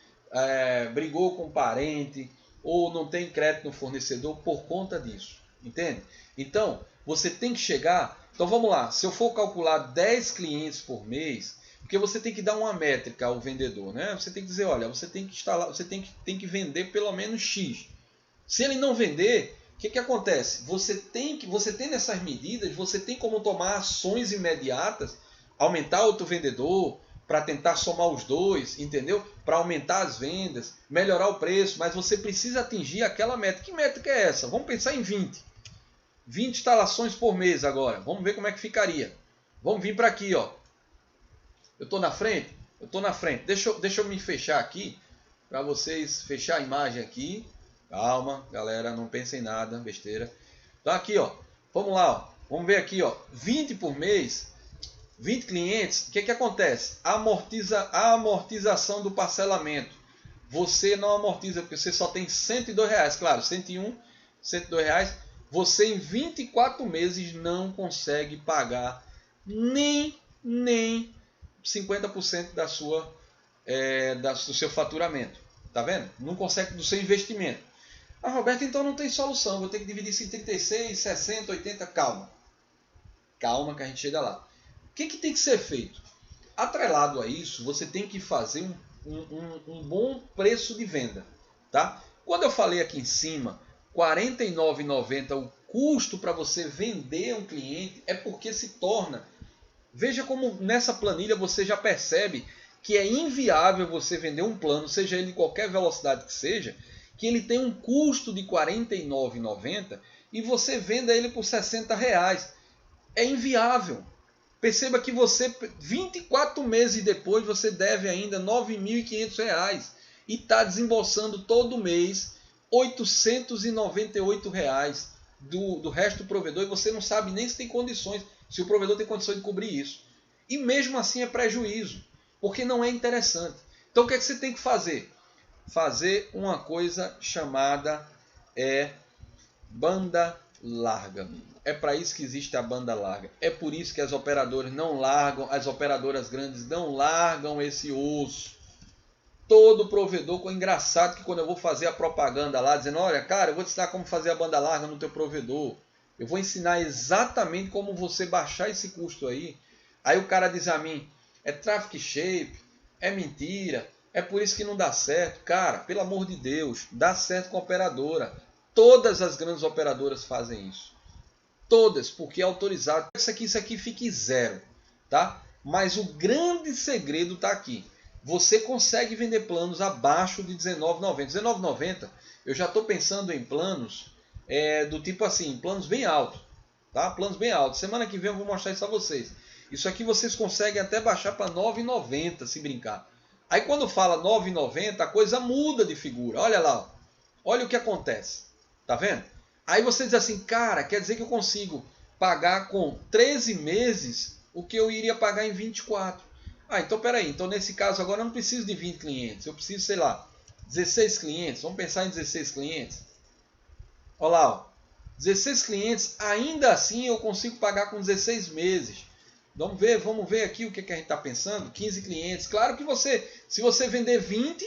brigou com um parente, ou não tem crédito no fornecedor por conta disso, entende? Então, você tem que chegar... Então vamos lá, se eu for calcular 10 clientes por mês, porque você tem que dar uma métrica ao vendedor, né? Você tem que dizer, olha, você tem que instalar, você tem que vender pelo menos X. Se ele não vender, o que acontece? Você tem essas medidas, você tem como tomar ações imediatas, aumentar outro vendedor, para tentar somar os dois, entendeu? Para aumentar as vendas, melhorar o preço, mas você precisa atingir aquela métrica. Que métrica é essa? Vamos pensar em 20 instalações por mês agora. Vamos ver como é que ficaria. Vamos vir para aqui, ó. Eu estou na frente? Eu estou na frente. Deixa eu me fechar aqui, para vocês fechar a imagem aqui. Calma, galera, não pensem em nada, besteira. Então aqui, ó. Vamos lá, ó. Vamos ver aqui, ó. 20 por mês, 20 clientes. O que acontece? A amortização do parcelamento. Você não amortiza, porque você só tem R$102. Claro, 101, R$102. Você em 24 meses não consegue pagar nem 50% do seu faturamento. Tá vendo? Não consegue do seu investimento. Ah, Roberto, então não tem solução. Vou ter que dividir isso em 36, 60, 80. Calma. Calma que a gente chega lá. O que tem que ser feito? Atrelado a isso, você tem que fazer um bom preço de venda. Tá? Quando eu falei aqui em cima, R$ 49,90 o custo para você vender um cliente, é porque se torna... Veja como nessa planilha você já percebe que é inviável você vender um plano, seja ele de qualquer velocidade que seja, que ele tem um custo de R$ 49,90 e você venda ele por R$60. É inviável. Perceba que você, 24 meses depois, você deve ainda R$ 9.500 e está desembolsando todo mês R$ 898 do resto do provedor, e você não sabe nem se tem condições, se o provedor tem condições de cobrir isso. E mesmo assim é prejuízo, porque não é interessante. Então o que você tem que fazer? Fazer uma coisa chamada banda larga. É para isso que existe a banda larga. É por isso que as operadoras não largam, as operadoras grandes não largam esse osso. Todo provedor, engraçado que quando eu vou fazer a propaganda lá, dizendo, olha, cara, eu vou te ensinar como fazer a banda larga no teu provedor. Eu vou ensinar exatamente como você baixar esse custo aí. Aí o cara diz a mim, é traffic shape, é mentira, é por isso que não dá certo. Cara, pelo amor de Deus, dá certo com a operadora. Todas as grandes operadoras fazem isso. Todas, porque é autorizado. Isso aqui fique zero, tá? Mas o grande segredo está aqui. Você consegue vender planos abaixo de R$19,90. R$19,90, eu já estou pensando em planos do tipo assim, planos bem altos. Tá? Planos bem altos. Semana que vem eu vou mostrar isso a vocês. Isso aqui vocês conseguem até baixar para R$9,90 se brincar. Aí quando fala R$9,90, a coisa muda de figura. Olha lá. Ó. Olha o que acontece. Tá vendo? Aí você diz assim, cara, quer dizer que eu consigo pagar com 13 meses o que eu iria pagar em 24. Ah, então peraí, então nesse caso agora eu não preciso de 20 clientes, eu preciso, sei lá, 16 clientes, vamos pensar em 16 clientes. Olha lá, ó, 16 clientes, ainda assim eu consigo pagar com 16 meses. Vamos ver aqui o que a gente está pensando, 15 clientes. Claro que se você vender 20,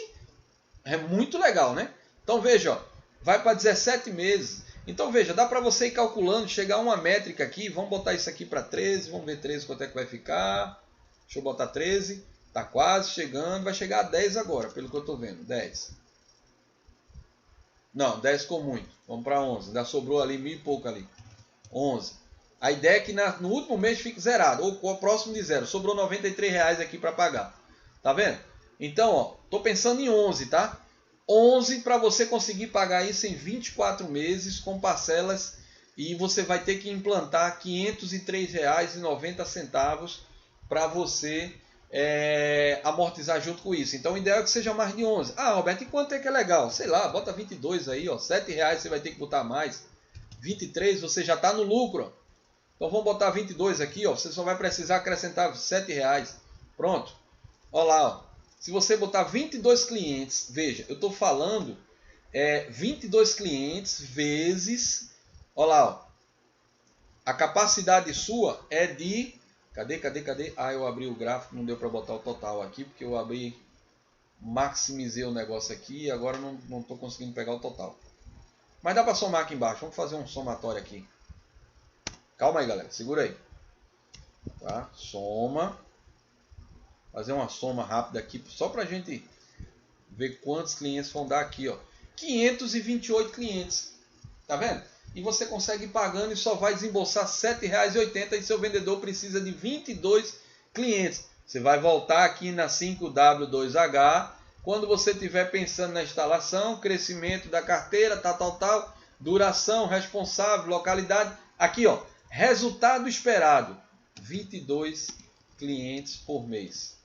é muito legal, né? Então veja, ó, vai para 17 meses. Então veja, dá para você ir calculando, chegar a uma métrica aqui, vamos botar isso aqui para 13, vamos ver 13 quanto é que vai ficar. Deixa eu botar 13, está quase chegando, vai chegar a 10 agora, pelo que eu estou vendo, 10. Não, 10 ficou muito. Vamos para 11. Ainda sobrou ali 1.000 e pouco ali. 11. A ideia é que no último mês fique zerado, ou próximo de zero. Sobrou R$ 93 aqui para pagar. Tá vendo? Então, ó, tô pensando em 11, tá? 11 para você conseguir pagar isso em 24 meses com parcelas, e você vai ter que implantar R$ 503,90 para você amortizar junto com isso. Então o ideal é que seja mais de 11. Ah, Roberto, e quanto é que é legal? Sei lá, bota 22 aí, ó, R$ 7 você vai ter que botar mais. 23 você já está no lucro, ó. Então vamos botar 22 aqui, ó, você só vai precisar acrescentar R$ 7. Pronto. Olha lá, ó. Se você botar 22 clientes, veja, eu estou falando 22 clientes vezes, olha lá, ó, a capacidade sua é de, cadê? Ah, eu abri o gráfico, não deu para botar o total aqui, porque eu maximizei o negócio aqui e agora não estou conseguindo pegar o total. Mas dá para somar aqui embaixo, vamos fazer um somatório aqui. Calma aí, galera, segura aí. Tá? Soma. Fazer uma soma rápida aqui, só para a gente ver quantos clientes vão dar aqui, ó. 528 clientes, tá vendo? E você consegue ir pagando e só vai desembolsar R$ 7,80 e seu vendedor precisa de 22 clientes. Você vai voltar aqui na 5W2H, quando você estiver pensando na instalação, crescimento da carteira, tal, duração, responsável, localidade. Aqui, ó, resultado esperado, 22 clientes por mês.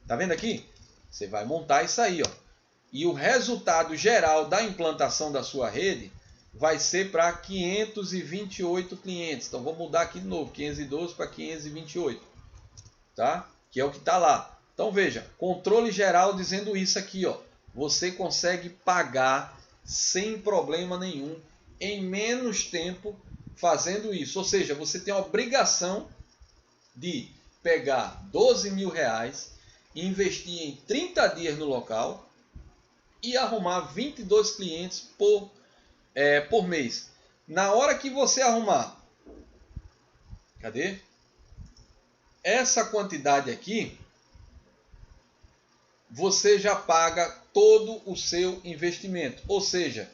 Tá vendo aqui? Você vai montar isso aí, ó. E o resultado geral da implantação da sua rede vai ser para 528 clientes. Então vou mudar aqui de novo, 512 para 528, tá? Que é o que está lá. Então veja, controle geral dizendo isso aqui, ó. Você consegue pagar sem problema nenhum, em menos tempo, fazendo isso. Ou seja, você tem a obrigação de pegar R$ 12.000, investir em 30 dias no local e arrumar 22 clientes por mês. Na hora que você arrumar, cadê? Essa quantidade aqui, você já paga todo o seu investimento. Ou seja,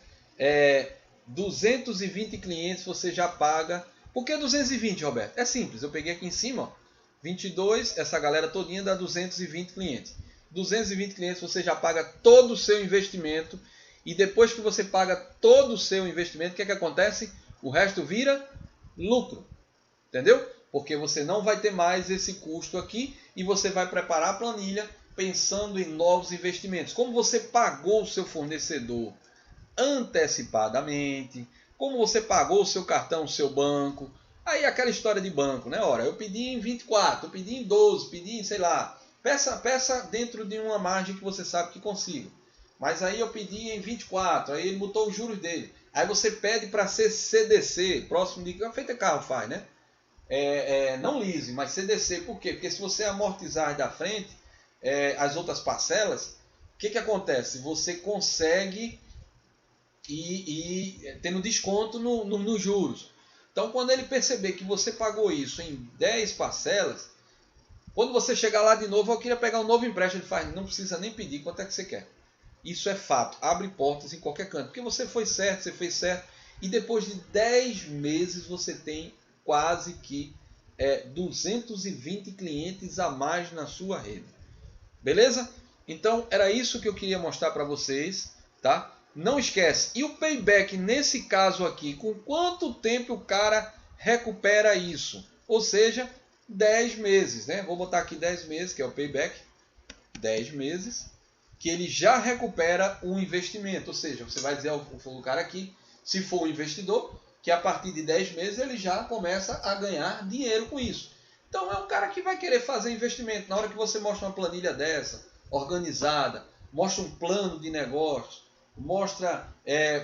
220 clientes você já paga. Por que 220, Roberto? É simples, eu peguei aqui em cima, ó, 22, essa galera todinha dá 220 clientes. 220 clientes você já paga todo o seu investimento. E depois que você paga todo o seu investimento, o que é que acontece? O resto vira lucro. Entendeu? Porque você não vai ter mais esse custo aqui e você vai preparar a planilha pensando em novos investimentos. Como você pagou o seu fornecedor antecipadamente, como você pagou o seu cartão, o seu banco. Aí aquela história de banco, né? Ora, eu pedi em 24, eu pedi em 12, pedi em, sei lá. Peça dentro de uma margem que você sabe que consiga. Mas aí eu pedi em 24, aí ele botou os juros dele. Aí você pede para ser CDC, próximo de... Feita carro faz, né? Não leasing, mas CDC. Por quê? Porque se você amortizar da frente as outras parcelas, o que acontece? Você consegue ir tendo desconto nos juros. Então, quando ele perceber que você pagou isso em 10 parcelas, quando você chegar lá de novo, eu queria pegar um novo empréstimo, ele faz, não precisa nem pedir, quanto é que você quer? Isso é fato, abre portas em qualquer canto, porque você foi certo, você fez certo, e depois de 10 meses você tem quase que 220 clientes a mais na sua rede. Beleza? Então, era isso que eu queria mostrar para vocês, tá? Não esquece, e o payback nesse caso aqui, com quanto tempo o cara recupera isso? Ou seja, 10 meses, né? Vou botar aqui 10 meses, que é o payback, 10 meses, que ele já recupera o investimento. Ou seja, você vai dizer ao cara aqui, se for um investidor, que a partir de 10 meses ele já começa a ganhar dinheiro com isso. Então é um cara que vai querer fazer investimento. Na hora que você mostra uma planilha dessa, organizada, mostra um plano de negócio, mostra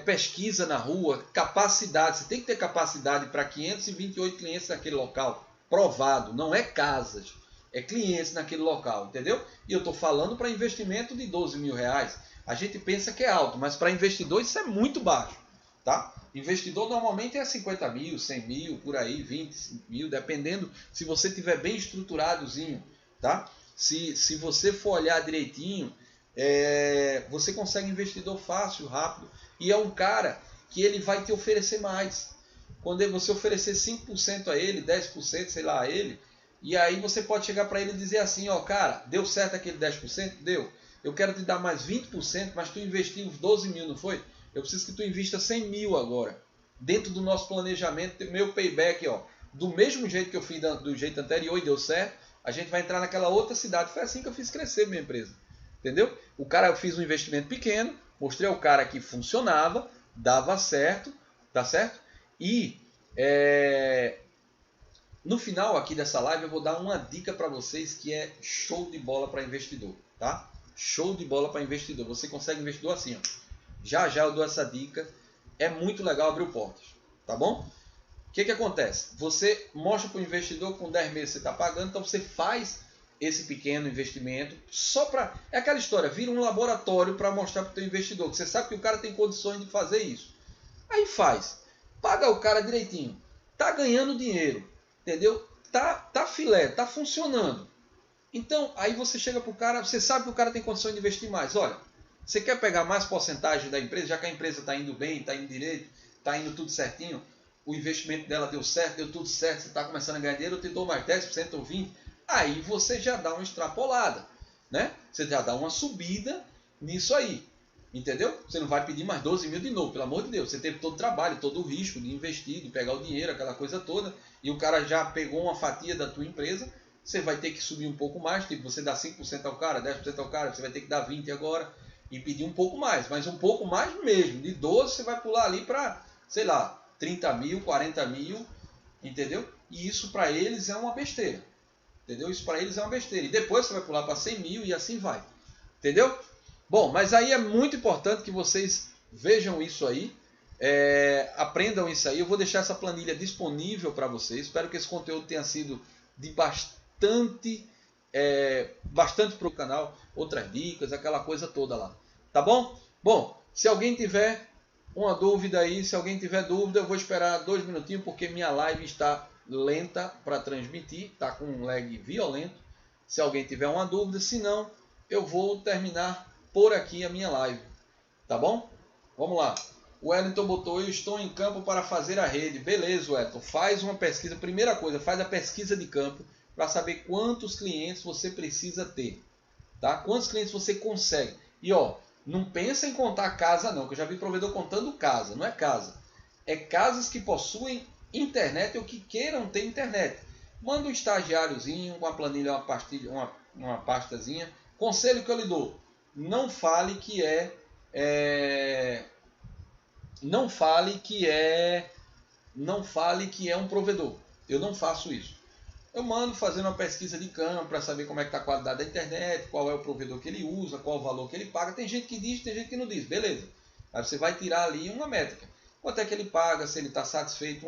pesquisa na rua, capacidade. Você tem que ter capacidade para 528 clientes naquele local, provado, não é casas, é clientes naquele local, entendeu? E eu estou falando para investimento de R$ 12.000. A gente pensa que é alto, mas para investidor isso é muito baixo, tá? Investidor normalmente é 50 mil, 100 mil, por aí, 20 mil, dependendo, se você tiver bem estruturadozinho, tá? Se você for olhar direitinho, Você consegue investidor fácil, rápido, e é um cara que ele vai te oferecer mais. Quando você oferecer 5% a ele, 10%, sei lá, a ele, e aí você pode chegar para ele e dizer assim, ó, cara, deu certo aquele 10%? Deu. Eu quero te dar mais 20%, mas tu investiu 12 mil, não foi? Eu preciso que tu invista 100 mil agora. Dentro do nosso planejamento, meu payback, ó, do mesmo jeito que eu fiz do jeito anterior e deu certo, a gente vai entrar naquela outra cidade. Foi assim que eu fiz crescer minha empresa. Entendeu? O cara, eu fiz um investimento pequeno, mostrei ao cara que funcionava, dava certo, tá certo? E no final aqui dessa live eu vou dar uma dica para vocês que é show de bola para investidor, tá? Show de bola para investidor. Você consegue investidor assim, ó. Já já eu dou essa dica. É muito legal abrir portas, tá bom? O que acontece? Você mostra para o investidor com 10 meses você está pagando, então você faz esse pequeno investimento só para... É aquela história, vira um laboratório para mostrar para o teu investidor, que você sabe que o cara tem condições de fazer isso. Aí faz. Paga o cara direitinho. Tá ganhando dinheiro, entendeu? Tá filé, tá funcionando. Então, aí você chega pro cara, você sabe que o cara tem condições de investir mais. Olha, você quer pegar mais porcentagem da empresa, já que a empresa está indo bem, está indo direito, está indo tudo certinho, o investimento dela deu certo, deu tudo certo, você está começando a ganhar dinheiro, eu te dou mais 10% ou 20%. Aí você já dá uma extrapolada, né? Você já dá uma subida nisso aí, entendeu? Você não vai pedir mais 12 mil de novo, pelo amor de Deus. Você teve todo o trabalho, todo o risco de investir, de pegar o dinheiro, aquela coisa toda, e o cara já pegou uma fatia da tua empresa. Você vai ter que subir um pouco mais, tipo, você dá 5% ao cara, 10% ao cara, você vai ter que dar 20% agora e pedir um pouco mais, mas um pouco mais mesmo. De 12 você vai pular ali para, sei lá, 30 mil, 40 mil, entendeu? E isso para eles é uma besteira, entendeu? Isso para eles é uma besteira. E depois você vai pular para 100 mil e assim vai, entendeu? Bom, mas aí é muito importante que vocês vejam isso aí, aprendam isso aí. Eu vou deixar essa planilha disponível para vocês. Espero que esse conteúdo tenha sido de bastante para o canal, outras dicas, aquela coisa toda lá, tá bom? Bom, se alguém tiver uma dúvida aí, se alguém tiver dúvida, eu vou esperar 2 minutinhos porque minha live está lenta para transmitir, está com um lag violento. Se alguém tiver uma dúvida, se não, eu vou terminar por aqui a minha live, tá bom? Vamos lá. O Wellington botou, eu estou em campo para fazer a rede. Beleza, Wellington, faz uma pesquisa. Primeira coisa, faz a pesquisa de campo para saber quantos clientes você precisa ter, tá? Quantos clientes você consegue. E ó, não pensa em contar casa não, que eu já vi provedor contando casa, não é casa. É casas que possuem internet ou que queiram ter internet. Manda um estagiáriozinho com a planilha, uma pastazinha. Conselho que eu lhe dou, não fale que não fale que é um provedor. Eu não faço isso. Eu mando fazer uma pesquisa de campo para saber como é que está a qualidade da internet, qual é o provedor que ele usa, qual o valor que ele paga. Tem gente que diz, tem gente que não diz. Beleza. Aí você vai tirar ali uma métrica. Quanto é que ele paga, se ele está satisfeito.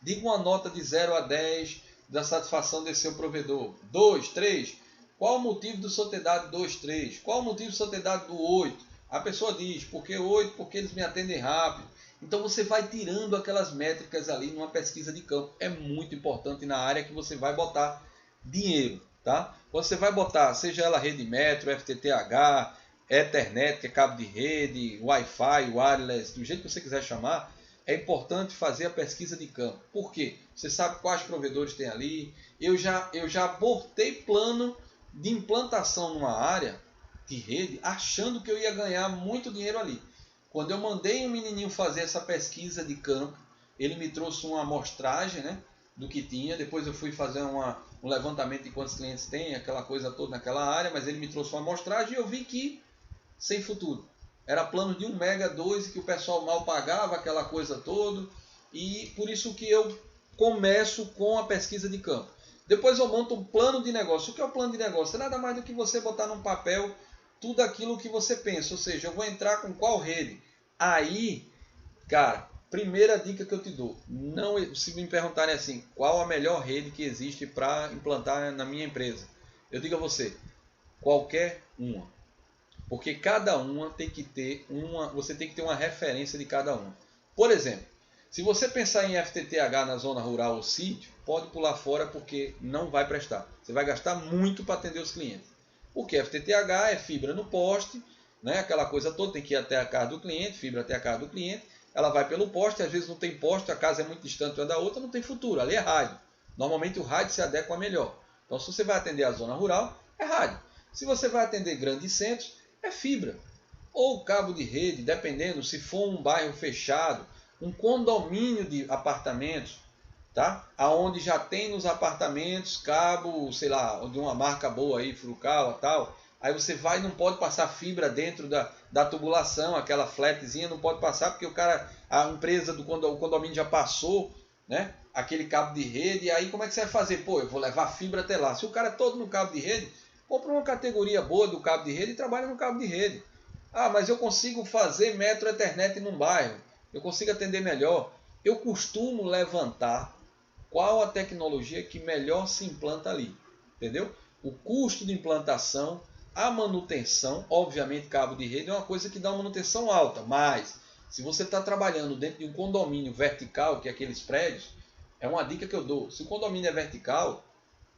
Diga uma nota de 0 a 10 da satisfação desse seu provedor. 2, 3. Qual o motivo do senhor ter dado 2, 3? Qual o motivo do senhor ter dado do 8? A pessoa diz, porque 8? Porque eles me atendem rápido. Então você vai tirando aquelas métricas ali numa pesquisa de campo. É muito importante na área que você vai botar dinheiro, tá? Você vai botar, seja ela rede metro, FTTH, Ethernet, que é cabo de rede, Wi-Fi, wireless, do jeito que você quiser chamar, é importante fazer a pesquisa de campo. Por quê? Você sabe quais provedores tem ali. Eu já abortei plano de implantação numa área de rede, achando que eu ia ganhar muito dinheiro ali. Quando eu mandei um menininho fazer essa pesquisa de campo, ele me trouxe uma amostragem, né, do que tinha. Depois eu fui fazer um levantamento de quantos clientes tem, aquela coisa toda naquela área, mas ele me trouxe uma amostragem e eu vi que sem futuro. Era plano de 1 mega, 2, que o pessoal mal pagava, aquela coisa toda. E por isso que eu começo com a pesquisa de campo. Depois eu monto um plano de negócio. O que é o plano de negócio? É nada mais do que você botar num papel tudo aquilo que você pensa. Ou seja, eu vou entrar com qual rede? Aí, cara, primeira dica que eu te dou. Não, se me perguntarem assim, qual a melhor rede que existe para implantar na minha empresa? Eu digo a você, qualquer uma. Porque cada uma tem que ter você tem que ter uma referência de cada uma. Por exemplo, se você pensar em FTTH na zona rural ou sítio, pode pular fora porque não vai prestar. Você vai gastar muito para atender os clientes. Porque FTTH é fibra no poste, né? Aquela coisa toda, tem que ir até a casa do cliente, fibra até a casa do cliente, ela vai pelo poste, às vezes não tem poste, a casa é muito distante uma da outra, não tem futuro, ali é rádio. Normalmente o rádio se adequa melhor. Então se você vai atender a zona rural, é rádio. Se você vai atender grandes centros, é fibra. Ou cabo de rede, dependendo, se for um bairro fechado, um condomínio de apartamentos, tá? Aonde já tem nos apartamentos cabo, sei lá, de uma marca boa aí, Furukawa, tal. Aí você vai e não pode passar fibra dentro da tubulação, aquela flatzinha não pode passar porque a empresa do condomínio já passou, né? Aquele cabo de rede, e aí como é que você vai fazer? Pô, eu vou levar fibra até lá. Se o cara é todo no cabo de rede, compra uma categoria boa do cabo de rede e trabalha no cabo de rede. Ah, mas eu consigo fazer metro Ethernet num bairro, eu consigo atender melhor. Eu costumo levantar qual a tecnologia que melhor se implanta ali, entendeu? O custo de implantação, a manutenção, obviamente cabo de rede é uma coisa que dá uma manutenção alta, mas se você está trabalhando dentro de um condomínio vertical, que é aqueles prédios, é uma dica que eu dou. Se o condomínio é vertical,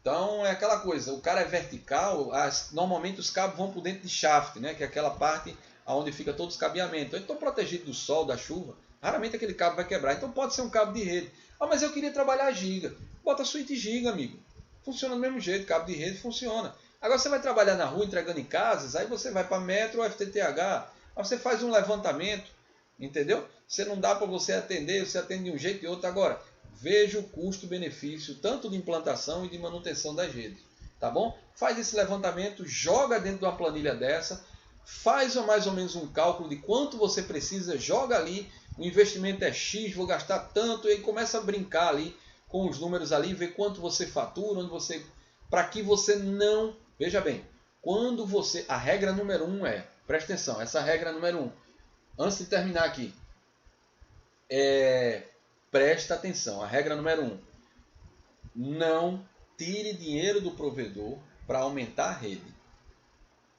então é aquela coisa, o cara é vertical, normalmente os cabos vão por dentro de shaft, né, que é aquela parte onde fica todos os cabeamentos. Então estão protegidos do sol, da chuva, raramente aquele cabo vai quebrar. Então pode ser um cabo de rede. Ah, mas eu queria trabalhar giga. Bota suíte giga, amigo. Funciona do mesmo jeito, cabo de rede funciona. Agora você vai trabalhar na rua entregando em casas, aí você vai para metro ou FTTH, aí você faz um levantamento, entendeu? Você não dá para você atender, você atende de um jeito e outro. Agora, veja o custo-benefício tanto de implantação e de manutenção das redes, tá bom? Faz esse levantamento, joga dentro de uma planilha dessa, faz mais ou menos um cálculo de quanto você precisa, joga ali, o investimento é X, vou gastar tanto, e aí começa a brincar ali com os números ali, ver quanto você fatura, onde você, para que você não, veja bem, quando você, a regra número 1 é, presta atenção, essa regra número 1, antes de terminar aqui, presta atenção, a regra número 1, não tire dinheiro do provedor para aumentar a rede,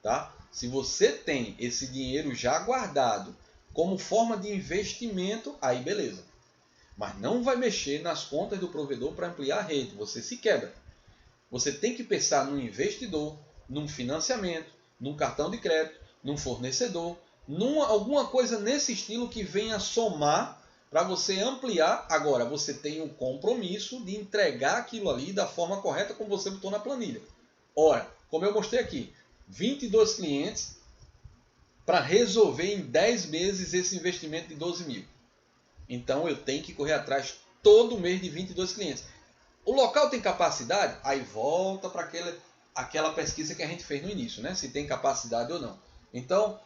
tá? Se você tem esse dinheiro já guardado como forma de investimento, aí beleza. Mas não vai mexer nas contas do provedor para ampliar a rede, você se quebra. Você tem que pensar num investidor, num financiamento, num cartão de crédito, num fornecedor, alguma coisa nesse estilo que venha somar para você ampliar. Agora, você tem o compromisso de entregar aquilo ali da forma correta como você botou na planilha. Ora, como eu mostrei aqui, 22 clientes para resolver em 10 meses esse investimento de 12 mil. Então eu tenho que correr atrás todo mês de 22 clientes. O local tem capacidade? Aí volta para aquela pesquisa que a gente fez no início, né? Se tem capacidade ou não. Então,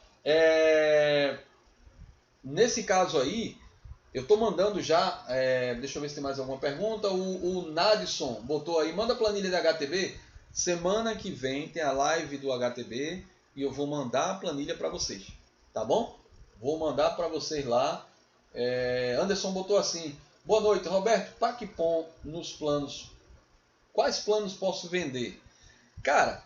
nesse caso aí, eu estou mandando já, deixa eu ver se tem mais alguma pergunta. O Nadson botou aí, manda a planilha da HTB. Semana que vem tem a live do HTB e eu vou mandar a planilha para vocês, tá bom? Vou mandar para vocês lá. Anderson botou assim, boa noite, Roberto, PACPOM nos planos, quais planos posso vender? Cara,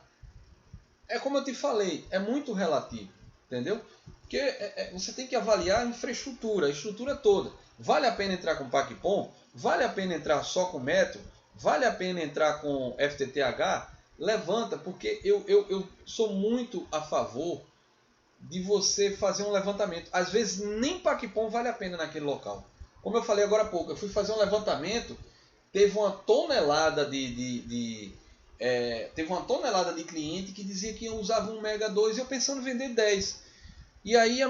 é como eu te falei, é muito relativo, entendeu? Porque você tem que avaliar a infraestrutura, a estrutura toda. Vale a pena entrar com PACPOM? Vale a pena entrar só com metro? Vale a pena entrar com FTTH? Levanta, porque eu sou muito a favor de você fazer um levantamento. Às vezes nem PACPOM vale a pena naquele local. Como eu falei agora há pouco, eu fui fazer um levantamento, teve uma tonelada teve uma tonelada de cliente que dizia que usava 1 mega 2 e eu pensando em vender 10. E aí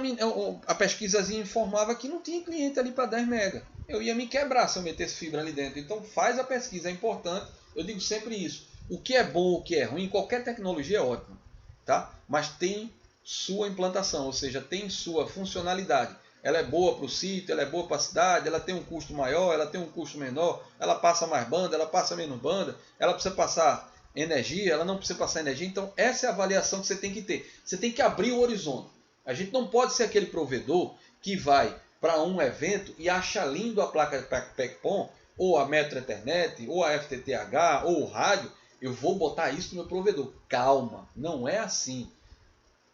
a pesquisazinha informava que não tinha cliente ali para 10 mega. Eu ia me quebrar se eu metesse fibra ali dentro. Então faz a pesquisa, é importante. Eu digo sempre isso. O que é bom, o que é ruim, qualquer tecnologia é ótima, tá? Mas tem sua implantação, ou seja, tem sua funcionalidade. Ela é boa para o sítio, ela é boa para a cidade, ela tem um custo maior, ela tem um custo menor, ela passa mais banda, ela passa menos banda, ela precisa passar energia, ela não precisa passar energia. Então essa é a avaliação que você tem que ter. Você tem que abrir o horizonte. A gente não pode ser aquele provedor que vai para um evento e acha lindo a placa PACPOM, ou a Metro Ethernet, ou a FTTH, ou o rádio. Eu vou botar isso no meu provedor. Calma, não é assim.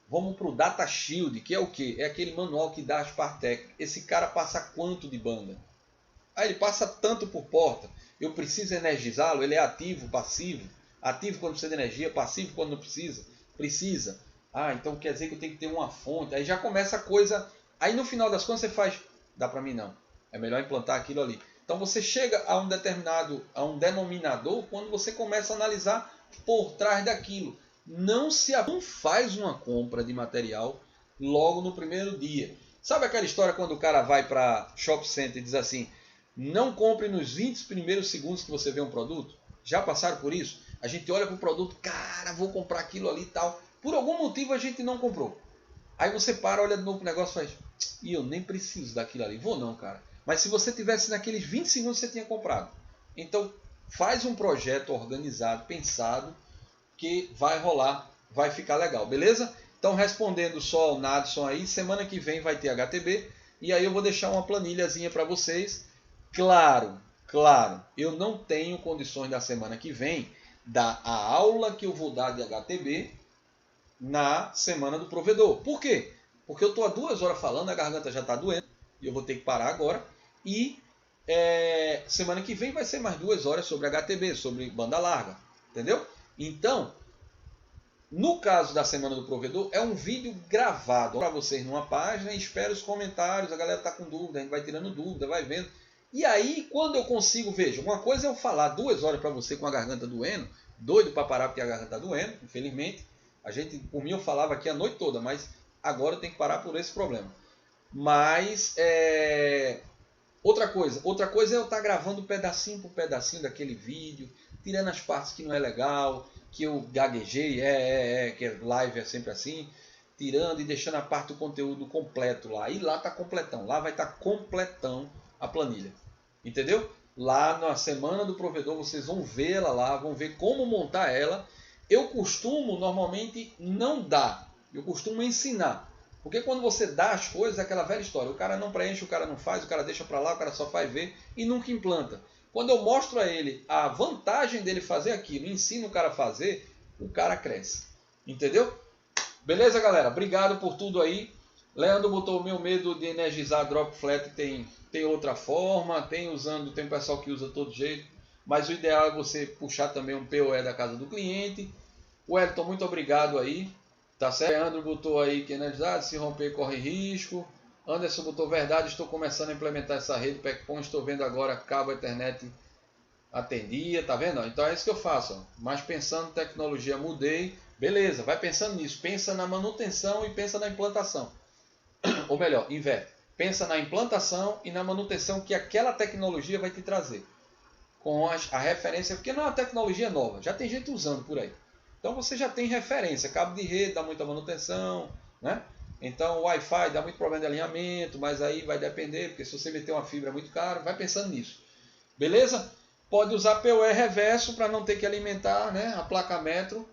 Vamos para o Data Shield, que é o quê? É aquele manual que dá as partes técnicas. Esse cara passa quanto de banda? Ele passa tanto por porta. Eu preciso energizá-lo? Ele é ativo, passivo? Ativo quando precisa de energia, passivo quando não precisa. Precisa. Ah, então quer dizer que eu tenho que ter uma fonte. Aí já começa a coisa. Aí no final das contas você faz, dá para mim não. É melhor implantar aquilo ali. Então você chega a um denominador quando você começa a analisar por trás daquilo. Não faz uma compra de material logo no primeiro dia. Sabe aquela história quando o cara vai para Shop Center e diz assim: não compre nos 20 primeiros segundos que você vê um produto? Já passaram por isso? A gente olha para o produto, cara, vou comprar aquilo ali e tal. Por algum motivo a gente não comprou. Aí você para, olha de novo o negócio e faz: e eu nem preciso daquilo ali. Vou não, cara. Mas se você tivesse naqueles 20 segundos, você tinha comprado. Então faz um projeto organizado, pensado, que vai rolar, vai ficar legal, beleza? Então, respondendo só ao Nadson aí, semana que vem vai ter HTB, e aí eu vou deixar uma planilhazinha para vocês. Claro, eu não tenho condições da semana que vem dar a aula que eu vou dar de HTB na semana do provedor. Por quê? Porque eu estou há 2 horas falando, a garganta já está doendo, e eu vou ter que parar agora, e semana que vem vai ser mais 2 horas sobre HTB, sobre banda larga, entendeu? Então, no caso da semana do provedor, é um vídeo gravado para vocês numa página e espero os comentários, a galera está com dúvida, a gente vai tirando dúvida, vai vendo. E aí, quando eu consigo, veja, uma coisa é eu falar 2 horas para você com a garganta doendo, doido para parar porque a garganta está doendo, infelizmente. Por mim eu falava aqui a noite toda, mas agora eu tenho que parar por esse problema. Mas, outra coisa é eu estar gravando pedacinho por pedacinho daquele vídeo, tirando as partes que não é legal, que eu gaguejei, que live é sempre assim, tirando e deixando a parte do conteúdo completo lá. E lá está completão, lá vai estar completão a planilha, entendeu? Lá na semana do provedor vocês vão ver ela lá, vão ver como montar ela. Eu costumo normalmente não dar, eu costumo ensinar. Porque quando você dá as coisas, é aquela velha história. O cara não preenche, o cara não faz, o cara deixa para lá, o cara só faz ver e nunca implanta. Quando eu mostro a ele a vantagem dele fazer aquilo, ensino o cara a fazer, o cara cresce. Entendeu? Beleza, galera? Obrigado por tudo aí. Leandro botou o meu medo de energizar drop flat, tem outra forma, tem um pessoal que usa todo jeito, mas o ideal é você puxar também um POE da casa do cliente. Wellington, muito obrigado aí. Tá certo? Leandro botou aí que energizar, se romper corre risco. Anderson botou verdade, estou começando a implementar essa rede Packpoint, estou vendo agora cabo Ethernet atendia, tá vendo? Então é isso que eu faço, ó. Mas pensando em tecnologia, mudei, beleza, vai pensando nisso, pensa na manutenção e pensa na implantação. Ou melhor, inverte, pensa na implantação e na manutenção que aquela tecnologia vai te trazer. Com a referência, porque não é uma tecnologia nova, já tem gente usando por aí. Então você já tem referência, cabo de rede dá muita manutenção, né? Então o Wi-Fi dá muito problema de alinhamento, mas aí vai depender, porque se você meter uma fibra é muito caro, vai pensando nisso. Beleza? Pode usar PoE reverso para não ter que alimentar, né, a placa metro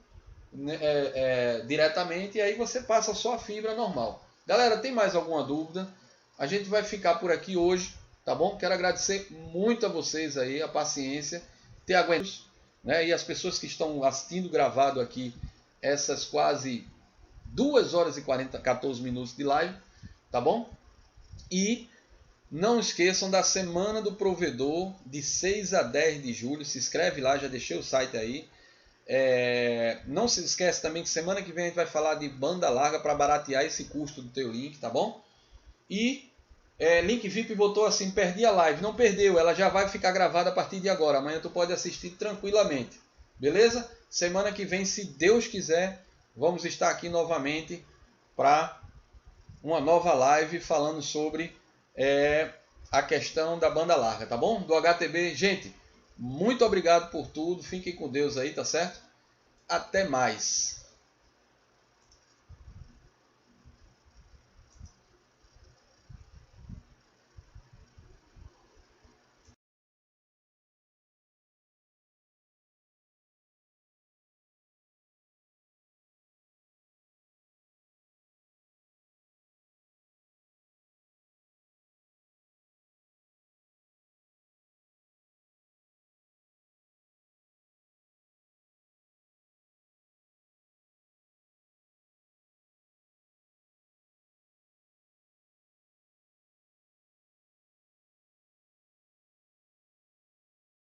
diretamente, e aí você passa só a fibra normal. Galera, tem mais alguma dúvida? A gente vai ficar por aqui hoje, tá bom? Quero agradecer muito a vocês aí, a paciência, ter aguentado, né, e as pessoas que estão assistindo gravado aqui essas quase 2 horas e 14 minutos de live, tá bom? E não esqueçam da semana do provedor de 6 a 10 de julho, se inscreve lá, já deixei o site aí. Não se esquece também que semana que vem a gente vai falar de banda larga para baratear esse custo do teu link, tá bom? E Link VIP botou assim, perdi a live, não perdeu, ela já vai ficar gravada a partir de agora, amanhã tu pode assistir tranquilamente, beleza? Semana que vem, se Deus quiser, vamos estar aqui novamente para uma nova live falando sobre a questão da banda larga, tá bom? Do HTB. Gente, muito obrigado por tudo, fiquem com Deus aí, tá certo? Até mais.